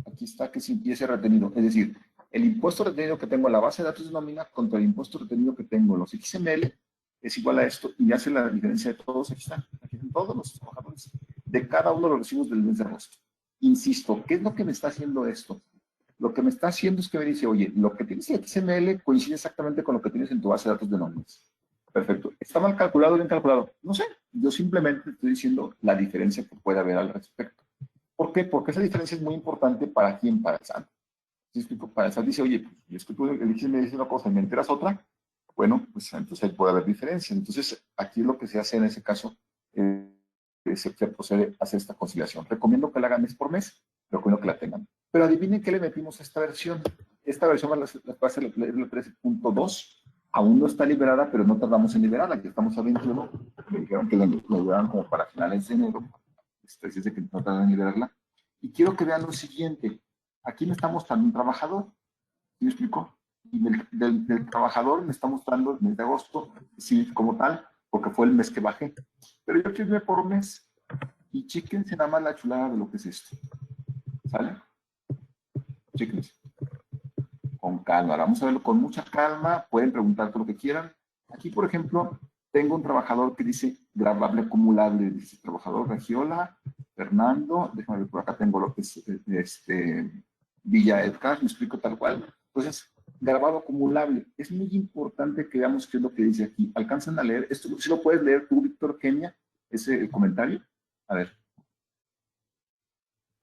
Speaker 3: Aquí está que se empiece retenido. Es decir, el impuesto retenido que tengo en la base de datos de nómina contra el impuesto retenido que tengo en los XML es igual a esto y hace la diferencia de todos. Aquí están todos los trabajadores de cada uno de los recibos del mes de agosto. Insisto, ¿qué es lo que me está haciendo esto? Lo que me está haciendo es que me dice, oye, lo que tienes en XML coincide exactamente con lo que tienes en tu base de datos de nóminas. Perfecto. ¿Está mal calculado o bien calculado? No sé. Yo simplemente estoy diciendo la diferencia que puede haber al respecto. ¿Por qué? Porque esa diferencia es muy importante para quién, para el SAT. ¿Sí explico? Para el SAT dice, oye, pues es que tú eliges me dice una cosa y me enteras otra. Bueno, pues entonces ahí puede haber diferencia. Entonces, aquí lo que se hace en ese caso se procede a hacer esta conciliación. Recomiendo que la hagan mes por mes, recomiendo que la tengan. Pero adivinen qué le metimos a esta versión. Esta versión va a ser la 13.2. Aún no está liberada, pero no tardamos en liberarla, que estamos a 21. Me dijeron que la liberaron como para finales de enero. Así es de que no tardan en liberarla. Y quiero que vean lo siguiente. Aquí me está mostrando un trabajador. ¿Sí me explico? Y del trabajador me está mostrando el mes de agosto, sí, como tal, porque fue el mes que bajé. Pero yo quiero irme por mes. Y chéquense nada más la chulada de lo que es esto. ¿Sale? Chéquense. Con calma. Vamos a verlo con mucha calma. Pueden preguntar todo lo que quieran. Aquí, por ejemplo, tengo un trabajador que dice grabable acumulable. Dice trabajador Regiola, Fernando. Déjame ver, por acá tengo lo que es Villa Edgar. Me explico tal cual. Entonces, grabado acumulable. Es muy importante que veamos qué es lo que dice aquí. ¿Alcanzan a leer? Esto sí lo puedes leer tú, Víctor Kenia, ese comentario. A ver.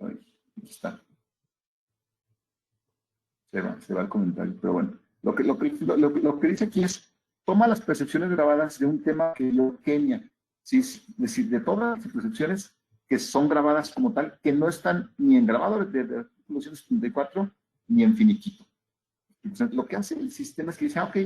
Speaker 3: Aquí está. Se va el comentario, pero bueno. Lo que dice aquí es, toma las percepciones grabadas de un tema que yo Kenia. ¿Sí? Es decir, de todas las percepciones que son grabadas como tal, que no están ni en grabado de artículo 174 ni en finiquito. Entonces, lo que hace el sistema es que dice, ok,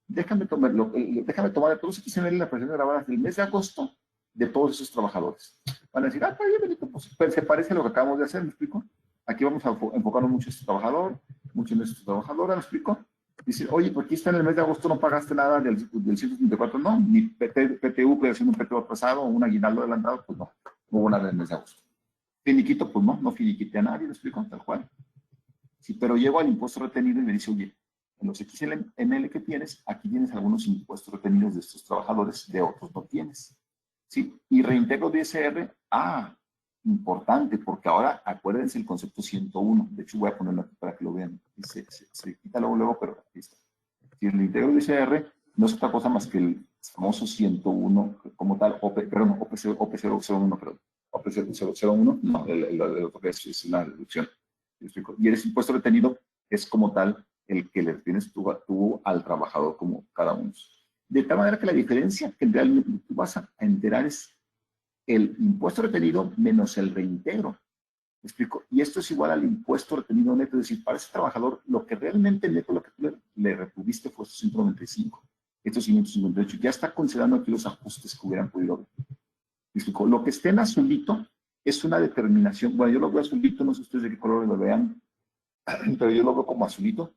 Speaker 3: déjame tomar de todos los XML las percepciones grabadas del mes de agosto de todos esos trabajadores. Van a decir, está bien, Benito, pues se parece a lo que acabamos de hacer, ¿me explico? Aquí vamos a enfocarnos mucho en este trabajador, mucho en esta trabajadora, ¿me explico? Dice, oye, pues aquí está en el mes de agosto, no pagaste nada del 134, no, ni PTU, que haciendo un PTU atrasado o un aguinaldo adelantado, pues no hubo nada en el mes de agosto. Finiquito, pues no finiquité a nadie, ¿me explico? Tal cual. Sí, pero llego al impuesto retenido y me dice, oye, en los XML que tienes, aquí tienes algunos impuestos retenidos de estos trabajadores, de otros no tienes. ¿Sí? Y reintegro de ISR, importante, porque ahora acuérdense el concepto 101. De hecho, voy a ponerlo aquí para que lo vean. Se quita luego, pero aquí está. Si el reintegro de ISR no es otra cosa más que el famoso 101 como tal, OP001, perdón. OP001, no, el otro que es una deducción. Y el impuesto retenido es como tal el que le tienes tú al trabajador como cada uno. De tal manera que la diferencia que realmente tú vas a enterar es el impuesto retenido menos el reintegro. ¿Me explico? Y esto es igual al impuesto retenido neto. Es decir, para ese trabajador, lo que realmente neto, lo que tú le retuviste fue estos 195, estos 558. Ya está considerando aquí los ajustes que hubieran podido haber. ¿Me explico? Lo que esté en azulito es una determinación. Bueno, yo lo veo azulito, no sé ustedes de qué color lo vean, pero yo lo veo como azulito.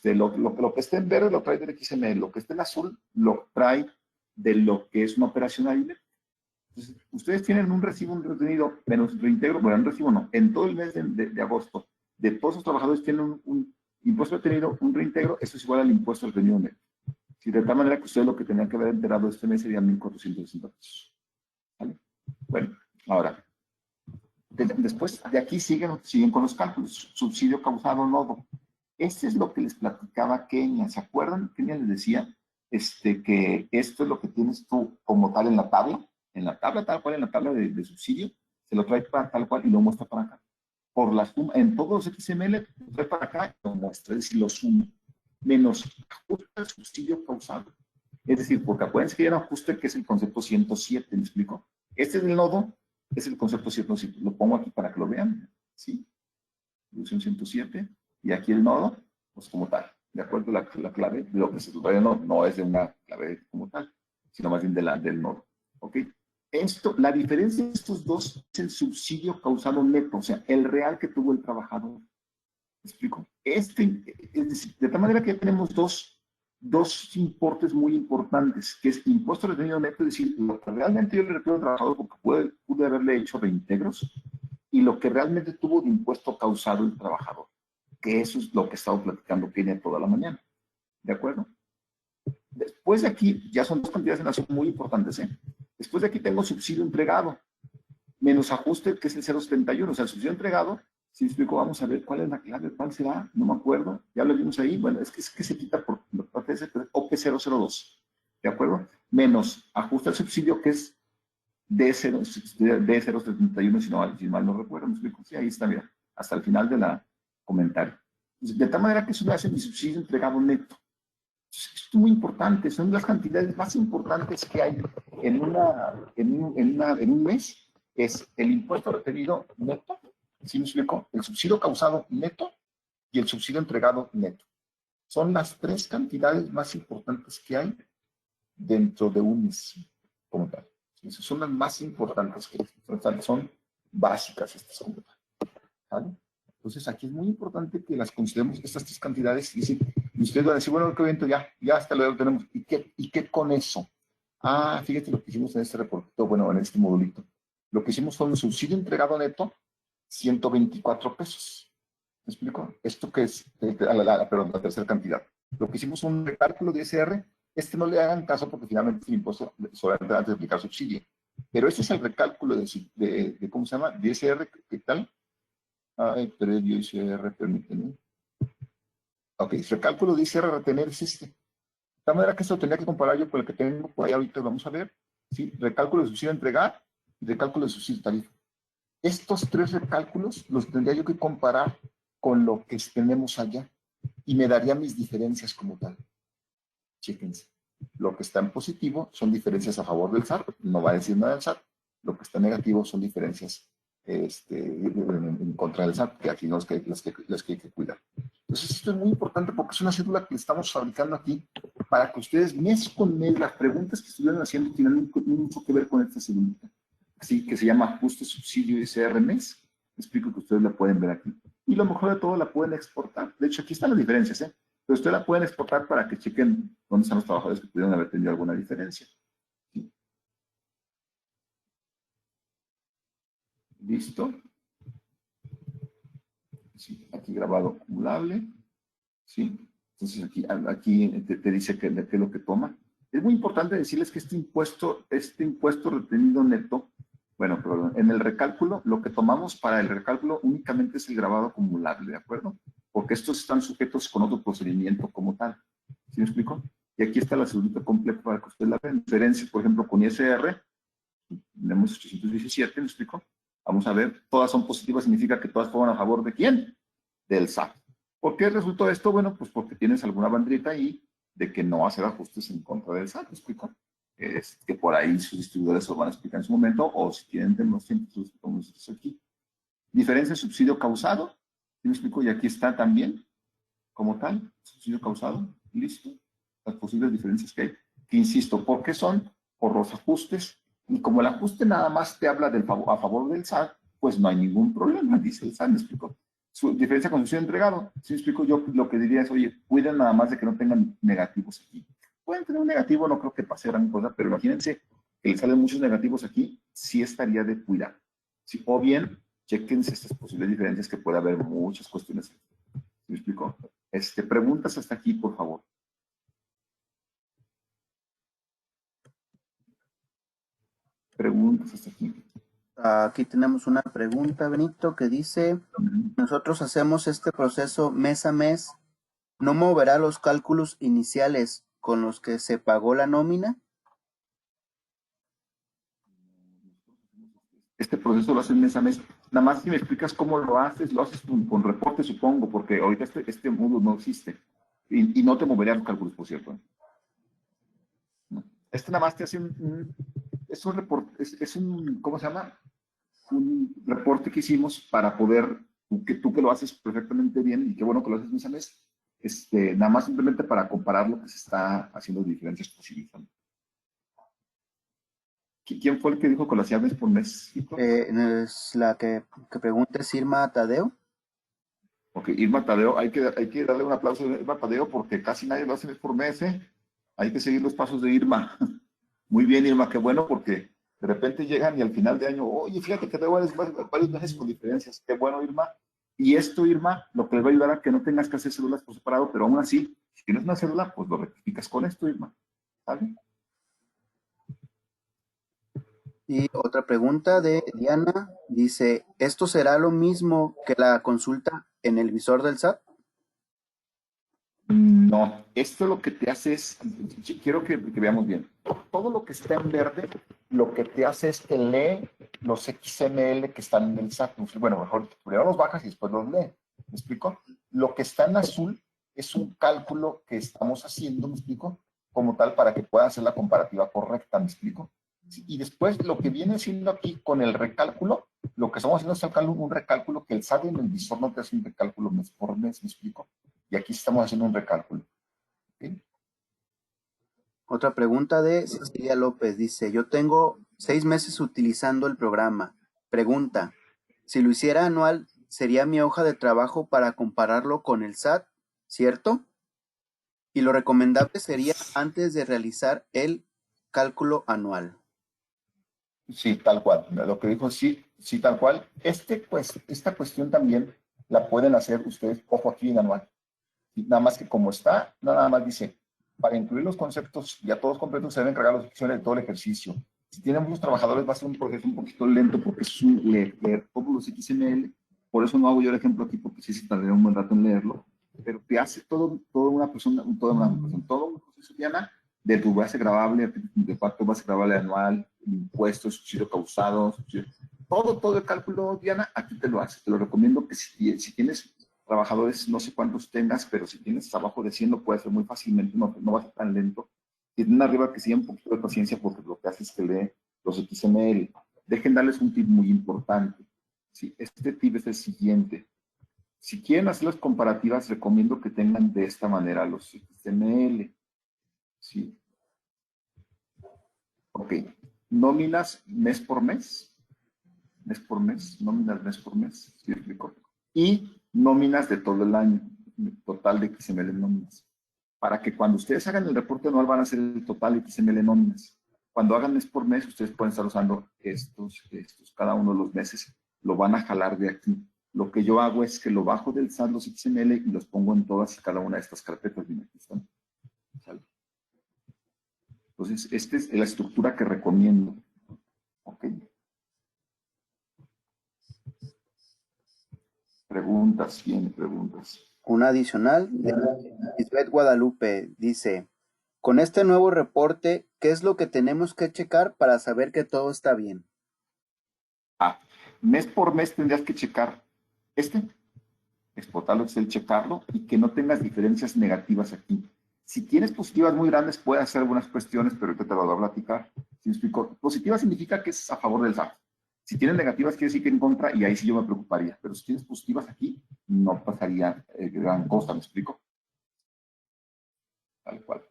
Speaker 3: Lo que esté en verde lo trae del XML, lo que esté en azul lo trae de lo que es una operación AINE. Entonces, ustedes tienen un recibo, un retenido menos reintegro, bueno, un recibo no, en todo el mes de agosto, de todos los trabajadores tienen un impuesto retenido, un reintegro, eso es igual al impuesto retenido neto. Si de tal manera que ustedes lo que tenían que haber enterado este mes serían 1,460 pesos. ¿Vale? Bueno, ahora, después de aquí siguen con los cálculos, subsidio causado nodo. Este es lo que les platicaba Kenia. ¿Se acuerdan? Kenia les decía que esto es lo que tienes tú como tal en la tabla. En la tabla, tal cual, en la tabla de subsidio, se lo trae para tal cual y lo muestra para acá. Por la suma, en todos los XML, lo trae para acá y lo muestra, es decir, lo suma. Menos ajuste al subsidio causado. Es decir, porque acuérdense que hay un ajuste que es el concepto 107, ¿me explico? Este es el nodo, es el concepto 107. Lo pongo aquí para que lo vean, ¿sí? Solución 107. Y aquí el nodo, pues como tal, de acuerdo a la clave, de lo que se trata no es de una clave como tal, sino más bien del nodo. ¿Ok? La diferencia de estos dos es el subsidio causado neto, o sea, el real que tuvo el trabajador. ¿Me explico? Es decir, de tal manera que ya tenemos dos importes muy importantes, que es impuesto retenido neto, es decir, lo que realmente yo le refiero al trabajador porque pude haberle hecho reintegros, y lo que realmente tuvo de impuesto causado el trabajador, que eso es lo que he estado platicando tiene toda la mañana. ¿De acuerdo? Después de aquí, ya son dos cantidades de nación muy importantes, ¿eh? Después de aquí tengo subsidio entregado, menos ajuste, que es el 0,71. O sea, el subsidio entregado ¿Sí me explico? Vamos a ver cuál es la clave, cuál será, no me acuerdo, ya lo vimos ahí, bueno, es que se quita por OP002, ¿de acuerdo? Menos ajuste al subsidio, que es D071, si mal no recuerdo, me explico, sí, ahí está, mira, hasta el final de la comentario. De tal manera que eso me hace mi subsidio entregado neto. Esto es muy importante, son las cantidades más importantes que hay en un mes, es el impuesto retenido neto, ¿sí me explico? El subsidio causado neto y el subsidio entregado neto. Son las tres cantidades más importantes que hay dentro de un mes, como tal. Esas son las más importantes que hay. Son básicas estas como tal. ¿Vale? Entonces aquí es muy importante que las consideremos estas tres cantidades y ustedes van a decir, bueno, qué evento, ya hasta luego tenemos. ¿Y qué con eso? Ah, fíjate lo que hicimos en este reportito, bueno, en este modulito. Lo que hicimos fue un subsidio entregado neto, 124 pesos. ¿Me explico? Esto que es, perdón, la tercera cantidad. Lo que hicimos un recálculo de ISR, no le hagan caso porque finalmente es el impuesto solamente antes de aplicar subsidio. Pero este es el recálculo de ¿cómo se llama? De ISR, ¿qué tal? Ay, previo ICR, permíteme. Ok, el recálculo de ICR a retener es este. De tal manera que esto tendría que comparar yo con el que tengo por ahí ahorita, vamos a ver. ¿Sí? Recálculo de subsidio a entregar y recálculo de subsidio tarifa. Estos tres recálculos los tendría yo que comparar con lo que tenemos allá y me daría mis diferencias como tal. Chéquense. Lo que está en positivo son diferencias a favor del SAT, no va a decir nada del SAT. Lo que está en negativo son diferencias en contra del SAT, que aquí son las que hay que cuidar. Entonces, esto es muy importante porque es una cédula que estamos fabricando aquí para que ustedes mes con mes, las preguntas que estuvieron haciendo tienen mucho que ver con esta cédula. Así que se llama ajuste subsidio ICR mes. Explico que ustedes la pueden ver aquí. Y lo mejor de todo, la pueden exportar. De hecho, aquí están las diferencias, ¿eh? Pero ustedes la pueden exportar para que chequen dónde están los trabajadores que pudieron haber tenido alguna diferencia. ¿Sí? ¿Listo? Sí, aquí grabado acumulable. ¿Sí? Entonces aquí te dice qué es lo que toma. Es muy importante decirles que este impuesto retenido neto, bueno, perdón, en el recálculo, lo que tomamos para el recálculo únicamente es el grabado acumulable, ¿de acuerdo? Porque estos están sujetos con otro procedimiento como tal. ¿Sí me explico? Y aquí está la cédula completa para que ustedes la vean. Diferencia, por ejemplo, con ISR, tenemos 817, ¿me explico? Vamos a ver, todas son positivas, significa que todas fueron a favor de ¿quién? Del SAT. ¿Por qué resultó esto? Bueno, pues porque tienes alguna banderita ahí de que no hacer ajustes en contra del SAT, ¿me explico? Es que por ahí sus distribuidores lo van a explicar en su momento, o si tienen los tiempos como nosotros aquí. Diferencia de subsidio causado, ¿sí me explico? Y aquí está también, como tal, subsidio causado, listo. Las posibles diferencias que hay, que insisto, ¿por qué son? Por los ajustes, y como el ajuste nada más te habla a favor del SAT, pues no hay ningún problema, dice el SAT, ¿me explico? Su diferencia con subsidio entregado, si me explico yo, lo que diría es, oye, cuiden nada más de que no tengan negativos aquí. Pueden tener un negativo, no creo que pase gran cosa, pero imagínense que le salen muchos negativos aquí, sí estaría de cuidar. ¿Sí? O bien, chequense estas posibles diferencias que puede haber muchas cuestiones. ¿Me explico? Preguntas hasta aquí, por favor. Preguntas hasta aquí.
Speaker 2: Aquí tenemos una pregunta, Benito, que dice, nosotros hacemos este proceso mes a mes, ¿no moverá los cálculos iniciales con los que se pagó la nómina?
Speaker 3: Este proceso lo haces mes a mes. Nada más si me explicas cómo lo haces con reporte, supongo, porque ahorita este módulo no existe. Y no te movería los cálculos, por cierto. ¿No? Nada más te hace es un reporte, ¿cómo se llama? Un reporte que hicimos para poder, tú que lo haces perfectamente bien y qué bueno que lo haces mes a mes, nada más simplemente para comparar lo que se está haciendo de diferencias posibles. ¿Quién fue el que dijo que lo hacía mes por mes?
Speaker 2: Es la que pregunta es Irma Tadeo.
Speaker 3: Ok, Irma Tadeo, hay que darle un aplauso a Irma Tadeo porque casi nadie lo hace mes por mes, ¿eh? Hay que seguir los pasos de Irma. Muy bien, Irma, qué bueno porque de repente llegan y al final de año, oye, fíjate que tengo varios meses con diferencias. Qué bueno, Irma. Y esto, Irma, lo que les va a ayudar a que no tengas que hacer células por separado, pero aún así, si tienes una célula, pues lo rectificas con esto, Irma. ¿Vale?
Speaker 2: Y otra pregunta de Diana, dice, ¿esto será lo mismo que la consulta en el visor del SAT?
Speaker 3: No, esto lo que te hace es, quiero que veamos bien, todo lo que está en verde, lo que te hace es que lee los XML que están en el SAT. Bueno, mejor primero los bajas y después los lee. ¿Me explico? Lo que está en azul es un cálculo que estamos haciendo, ¿me explico? Como tal, para que pueda hacer la comparativa correcta, ¿me explico? Sí, y después lo que viene siendo aquí con el recálculo, lo que estamos haciendo es un recálculo que el SAT en el visor no te hace un recálculo mes por mes, ¿me explico? Y aquí estamos haciendo un recálculo. ¿Okay?
Speaker 2: Otra pregunta de Cecilia López, dice, yo tengo 6 meses utilizando el programa. Pregunta, si lo hiciera anual, ¿sería mi hoja de trabajo para compararlo con el SAT? ¿Cierto? Y lo recomendable sería antes de realizar el cálculo anual.
Speaker 3: Sí, tal cual. Lo que dijo, sí, sí, tal cual. Pues, esta cuestión también la pueden hacer ustedes, ojo aquí en anual. Y nada más que como está, nada más dice, para incluir los conceptos ya todos completos se deben cargar las secciones de todo el ejercicio. Si tienen muchos trabajadores va a ser un proceso un poquito lento porque es un leer todos los XML. Por eso no hago yo el ejemplo aquí porque sí se tardaría un buen rato en leerlo. Pero te hace toda una persona, todo un proceso, Diana, de tu base grabable, de tu base grabable anual, impuestos, subsidio causado, todo el cálculo, Diana, aquí te lo hace. Te lo recomiendo que si tienes trabajadores, no sé cuántos tengas, pero si tienes trabajo de 100 lo puedes hacer muy fácilmente, no va a ser tan lento. Y tienen arriba que siga un poquito de paciencia porque lo que hace es que lee los XML. Dejen darles un tip muy importante. ¿Sí? Este tip es el siguiente. Si quieren hacer las comparativas, recomiendo que tengan de esta manera los XML. ¿Sí? Ok. Nóminas mes por mes, nóminas mes por mes, ¿sí explico? Y nóminas de todo el año, total de XML nóminas. Para que cuando ustedes hagan el reporte anual van a hacer el total de XML nóminas. Cuando hagan mes por mes, ustedes pueden estar usando cada uno de los meses, lo van a jalar de aquí. Lo que yo hago es que lo bajo del SAT los XML y los pongo en todas y cada una de estas carpetas. Aquí están. Entonces, esta es la estructura que recomiendo. ¿Ok? Preguntas, bien, preguntas.
Speaker 2: Una adicional de Lisbeth Guadalupe dice, con este nuevo reporte, ¿qué es lo que tenemos que checar para saber que todo está bien?
Speaker 3: Mes por mes tendrías que checar este, exportarlo Excel, checarlo y que no tengas diferencias negativas aquí. Si tienes positivas muy grandes, puedes hacer algunas cuestiones, pero ahorita te lo voy a platicar. ¿Sí me explico? Positiva significa que es a favor del SAT. Si tienes negativas, quiere decir que en contra, y ahí sí yo me preocuparía. Pero si tienes positivas aquí, no pasaría gran cosa, ¿me explico? Tal cual.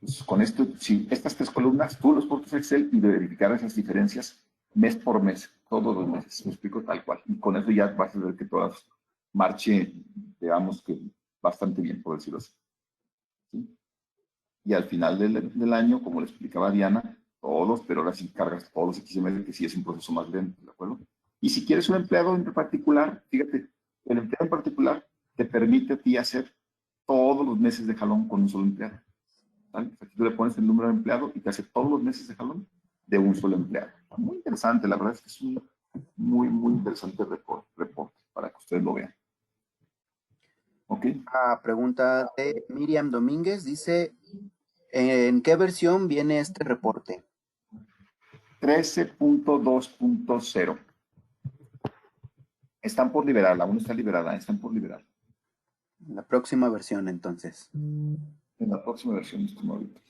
Speaker 3: Pues con esto, si estas tres columnas, tú los portas Excel y verificar esas diferencias mes por mes, todos los meses, me explico tal cual. Y con eso ya vas a ver que todas marche, digamos que bastante bien, por decirlo así. ¿Sí? Y al final del año, como le explicaba Diana, todos, pero ahora sí cargas todos los XML, que sí es un proceso más lento, ¿de acuerdo? Y si quieres un empleado en particular, fíjate, el empleado en particular te permite a ti hacer todos los meses de jalón con un solo empleado. ¿Vale? Aquí tú le pones el número de empleado y te hace todos los meses de jalón de un solo empleado. Muy interesante, la verdad es que es un muy interesante reporte para que ustedes lo vean. ¿Ok?
Speaker 2: Pregunta de Miriam Domínguez dice, ¿en qué versión viene este reporte?
Speaker 3: 13.2.0. Están por liberar, la 1 está liberada, están por liberar.
Speaker 2: La próxima versión, entonces.
Speaker 3: En la próxima versión, estimado Víctor.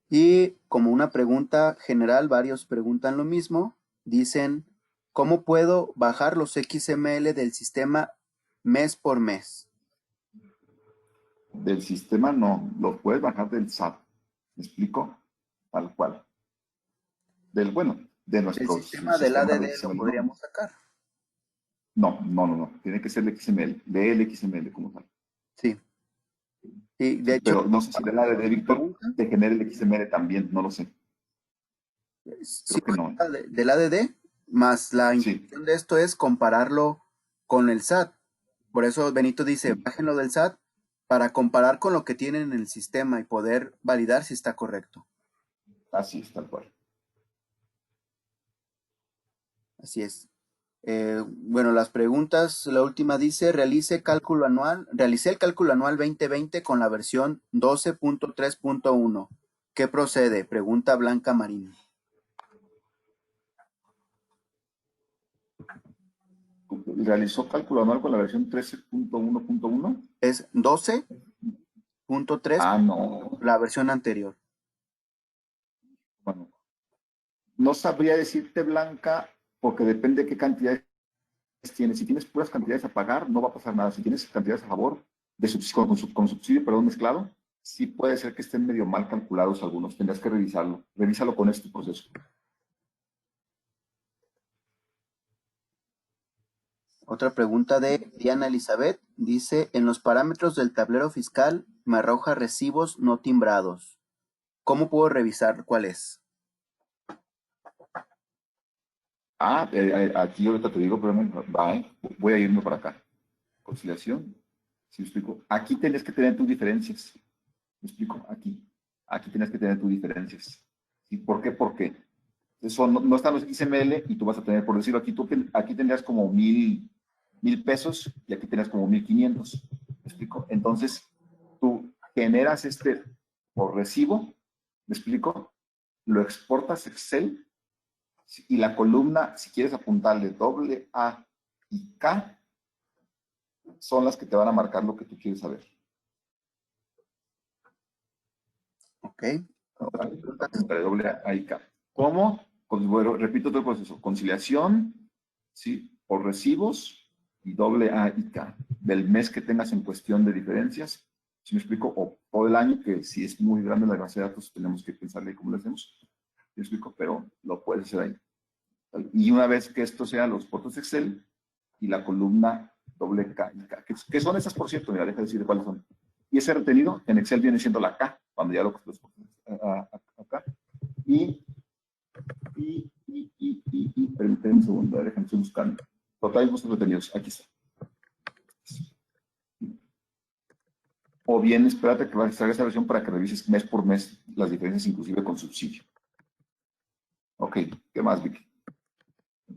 Speaker 2: Y como una pregunta general, varios preguntan lo mismo. Dicen, ¿cómo puedo bajar los XML del sistema mes por mes?
Speaker 3: Del sistema no, lo puedes bajar del SAT. ¿Me explico? Tal cual. De
Speaker 2: Del
Speaker 3: nuestro
Speaker 2: sistema del
Speaker 3: sistema de
Speaker 2: ADD lo
Speaker 3: XML.
Speaker 2: podríamos sacar.
Speaker 3: No. Tiene que ser el XML, del XML como tal.
Speaker 2: Sí. Y de
Speaker 3: Sí,
Speaker 2: hecho,
Speaker 3: pero no sé si del ADD de Víctor
Speaker 2: pregunta,
Speaker 3: te genere el XML también, no lo sé.
Speaker 2: sí,
Speaker 3: Creo que no.
Speaker 2: del ADD, más la
Speaker 3: Sí,
Speaker 2: intención de esto es compararlo con el SAT. Por eso Benito dice,
Speaker 3: sí,
Speaker 2: bájenlo del SAT para comparar con lo que tienen en el sistema y poder validar si está correcto.
Speaker 3: así es, tal cual.
Speaker 2: Así es. Bueno, las preguntas, la última dice, realicé el cálculo anual 2020 con la versión 12.3.1. ¿Qué procede? Pregunta Blanca Marín.
Speaker 3: ¿Realizó cálculo anual con la versión 13.1.1?
Speaker 2: Es 12.3,
Speaker 3: Ah, no.
Speaker 2: la versión anterior.
Speaker 3: Bueno, no sabría decirte, Blanca, porque depende de qué cantidades tienes. Si tienes puras cantidades a pagar, no va a pasar nada. Si tienes cantidades a favor, con subsidio, perdón, mezclado, sí puede ser que estén medio mal calculados algunos. Tendrás que revisarlo. Revísalo con este proceso.
Speaker 2: Otra pregunta de Diana Elizabeth. Dice, en los parámetros del tablero fiscal me arroja recibos no timbrados. ¿Cómo puedo revisar cuál es?
Speaker 3: Aquí ahorita te digo, pero voy a irme para acá. Conciliación. ¿Sí me explico? Aquí tienes que tener tus diferencias. ¿Me explico? Aquí tienes que tener tus diferencias. ¿Y por qué? Porque eso no están los XML y tú vas a tener, por decirlo, aquí tendrías como 1,000 pesos y aquí tendrías como 1,500. ¿Me explico? Entonces, tú generas por recibo, ¿me explico? Lo exportas a Excel y la columna, si quieres apuntarle doble A y K, son las que te van a marcar lo que tú quieres saber.
Speaker 2: Ok.
Speaker 3: Apuntarle doble A y K. ¿Cómo? Bueno, repito todo el proceso. Conciliación, ¿sí? Por recibos y doble A y K. Del mes que tengas en cuestión de diferencias, si me explico, o todo el año, que si es muy grande la base de datos, tenemos que pensarle cómo lo hacemos. ¿Me explico? Pero lo puedes hacer ahí. Y una vez que esto sea los portos Excel y la columna doble K y K, que son esas, por cierto, mira, deja de decir cuáles son. Y ese retenido en Excel viene siendo la K, cuando ya lo acá. Permíteme un segundo, déjenme estoy buscando. Total, buscos retenidos, aquí está. O bien, espérate que vayas a esta versión para que revises mes por mes las diferencias, inclusive con subsidio. Ok, ¿qué más, Vicky?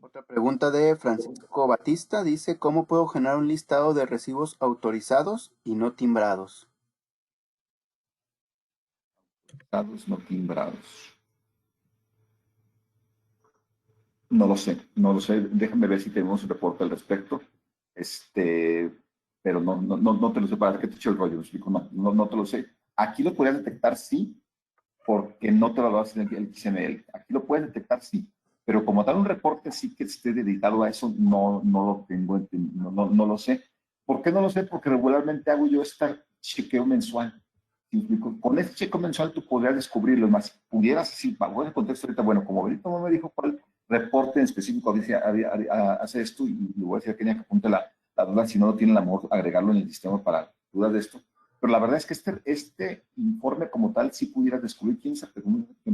Speaker 2: Otra pregunta de Francisco Batista dice, ¿cómo puedo generar un listado de recibos autorizados y no timbrados?
Speaker 3: Timbrados, no timbrados. No lo sé, no lo sé. Déjame ver si tenemos un reporte al respecto. Pero no te lo sé para que te eche el rollo, ¿me explico? No te lo sé. Aquí lo podrías detectar, sí, porque no te lo das en el XML. Aquí lo puedes detectar, sí, pero como tal un reporte sí que esté dedicado a eso, no lo tengo, no lo sé. ¿Por qué no lo sé? Porque regularmente hago yo este chequeo mensual. Con este chequeo mensual tú podrías descubrirlo, más pudieras, si bajo ese contexto ahorita, bueno, como ahorita no me dijo cuál reporte en específico hace esto, y le voy a decir a Kenia que apunte la duda, si no lo tiene el amor, agregarlo en el sistema para dudas de esto. Pero la verdad es que este informe como tal, si pudieras descubrir quién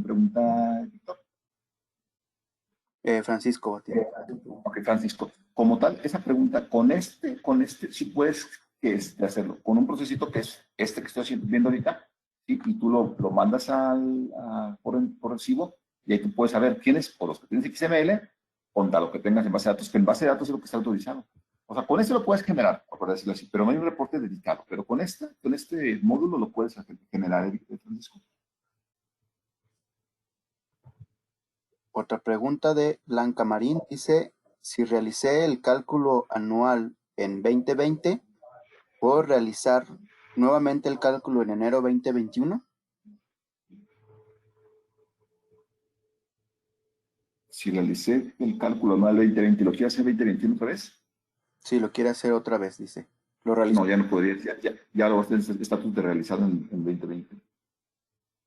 Speaker 3: pregunta, Víctor.
Speaker 2: Francisco Batista.
Speaker 3: Ok, Francisco. Como tal, esa pregunta, con este, sí puedes hacerlo. Con un procesito que es este que estoy viendo ahorita, ¿sí? Y tú lo mandas por recibo, y ahí tú puedes saber quiénes, por los que tienes XML, contra lo que tengas en base de datos, que en base de datos es lo que está autorizado. O sea, con este lo puedes generar, por decirlo así, pero no hay un reporte dedicado. Pero con este módulo lo puedes generar, Francisco.
Speaker 2: Otra pregunta de Blanca Marín dice, si realicé el cálculo anual en 2020, ¿puedo realizar nuevamente el cálculo en enero 2021?
Speaker 3: Si realicé el cálculo anual 2020, ¿lo quiero hacer 2021 otra vez?
Speaker 2: Si lo quiere hacer otra vez, dice. Lo realizo.
Speaker 3: No, ya no podría, ya lo vas a tener estatus de realizado en 2020.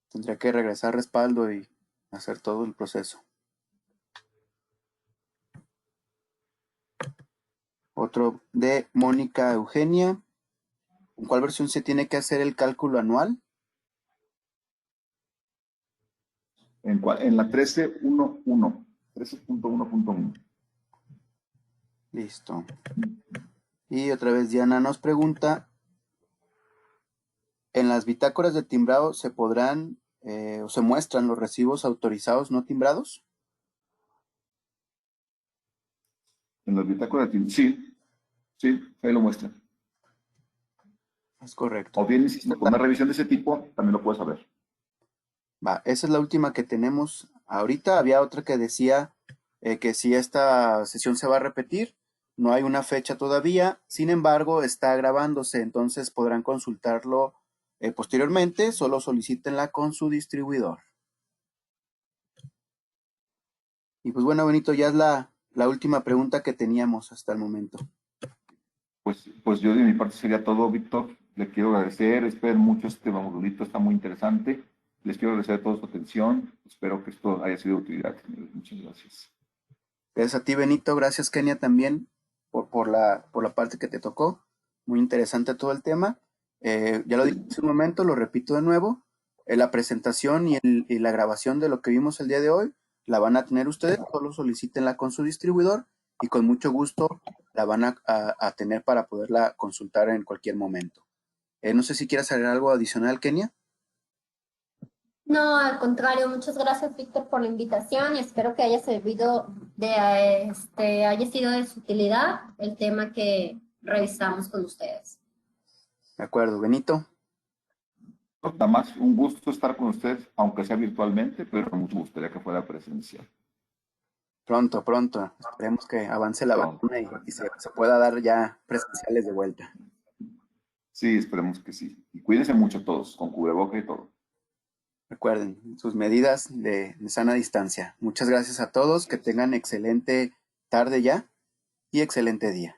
Speaker 2: Tendría que regresar respaldo y hacer todo el proceso. Otro de Mónica Eugenia. ¿Con cuál versión se tiene que hacer el cálculo anual?
Speaker 3: En la 13.1.1. 13.1.1.
Speaker 2: Listo. Y otra vez Diana nos pregunta, ¿en las bitácoras de timbrado se podrán o se muestran los recibos autorizados no timbrados?
Speaker 3: En la bitácora, sí, sí, ahí lo muestra.
Speaker 2: Es correcto.
Speaker 3: O bien, insisto, con una revisión de ese tipo, también lo puedes saber.
Speaker 2: Va, esa es la última que tenemos ahorita. Había otra que decía que si esta sesión se va a repetir, no hay una fecha todavía, sin embargo, está grabándose, entonces podrán consultarlo posteriormente, solo solicítenla con su distribuidor. Y pues bueno, Benito, ya es la última pregunta que teníamos hasta el momento.
Speaker 3: Pues yo de mi parte sería todo, Víctor. Le quiero agradecer, espero mucho este modulito, está muy interesante. Les quiero agradecer a todos su atención. Espero que esto haya sido de utilidad, señores. Muchas gracias.
Speaker 2: Gracias a ti, Benito. Gracias, Kenia, también por la parte que te tocó. Muy interesante todo el tema. Ya lo dije hace un momento, lo repito de nuevo. La presentación y la grabación de lo que vimos el día de hoy la van a tener ustedes. Solo solicítenla con su distribuidor y con mucho gusto la van a tener para poderla consultar en cualquier momento. No sé si quieras agregar algo adicional, Kenia.
Speaker 1: No, al contrario, muchas gracias, Víctor, por la invitación y espero que haya servido haya sido de su utilidad el tema que revisamos con ustedes.
Speaker 2: De acuerdo, Benito.
Speaker 3: Nada más, un gusto estar con ustedes, aunque sea virtualmente, pero mucho gustaría que fuera presencial.
Speaker 2: Pronto, pronto. Esperemos que avance la
Speaker 3: Pronto.
Speaker 2: vacuna y se pueda dar ya presenciales de vuelta.
Speaker 3: Sí, esperemos que sí. Y cuídense mucho todos, con cubrebocas y todo.
Speaker 2: Recuerden sus medidas de sana distancia. Muchas gracias a todos. Que tengan excelente tarde ya y excelente día.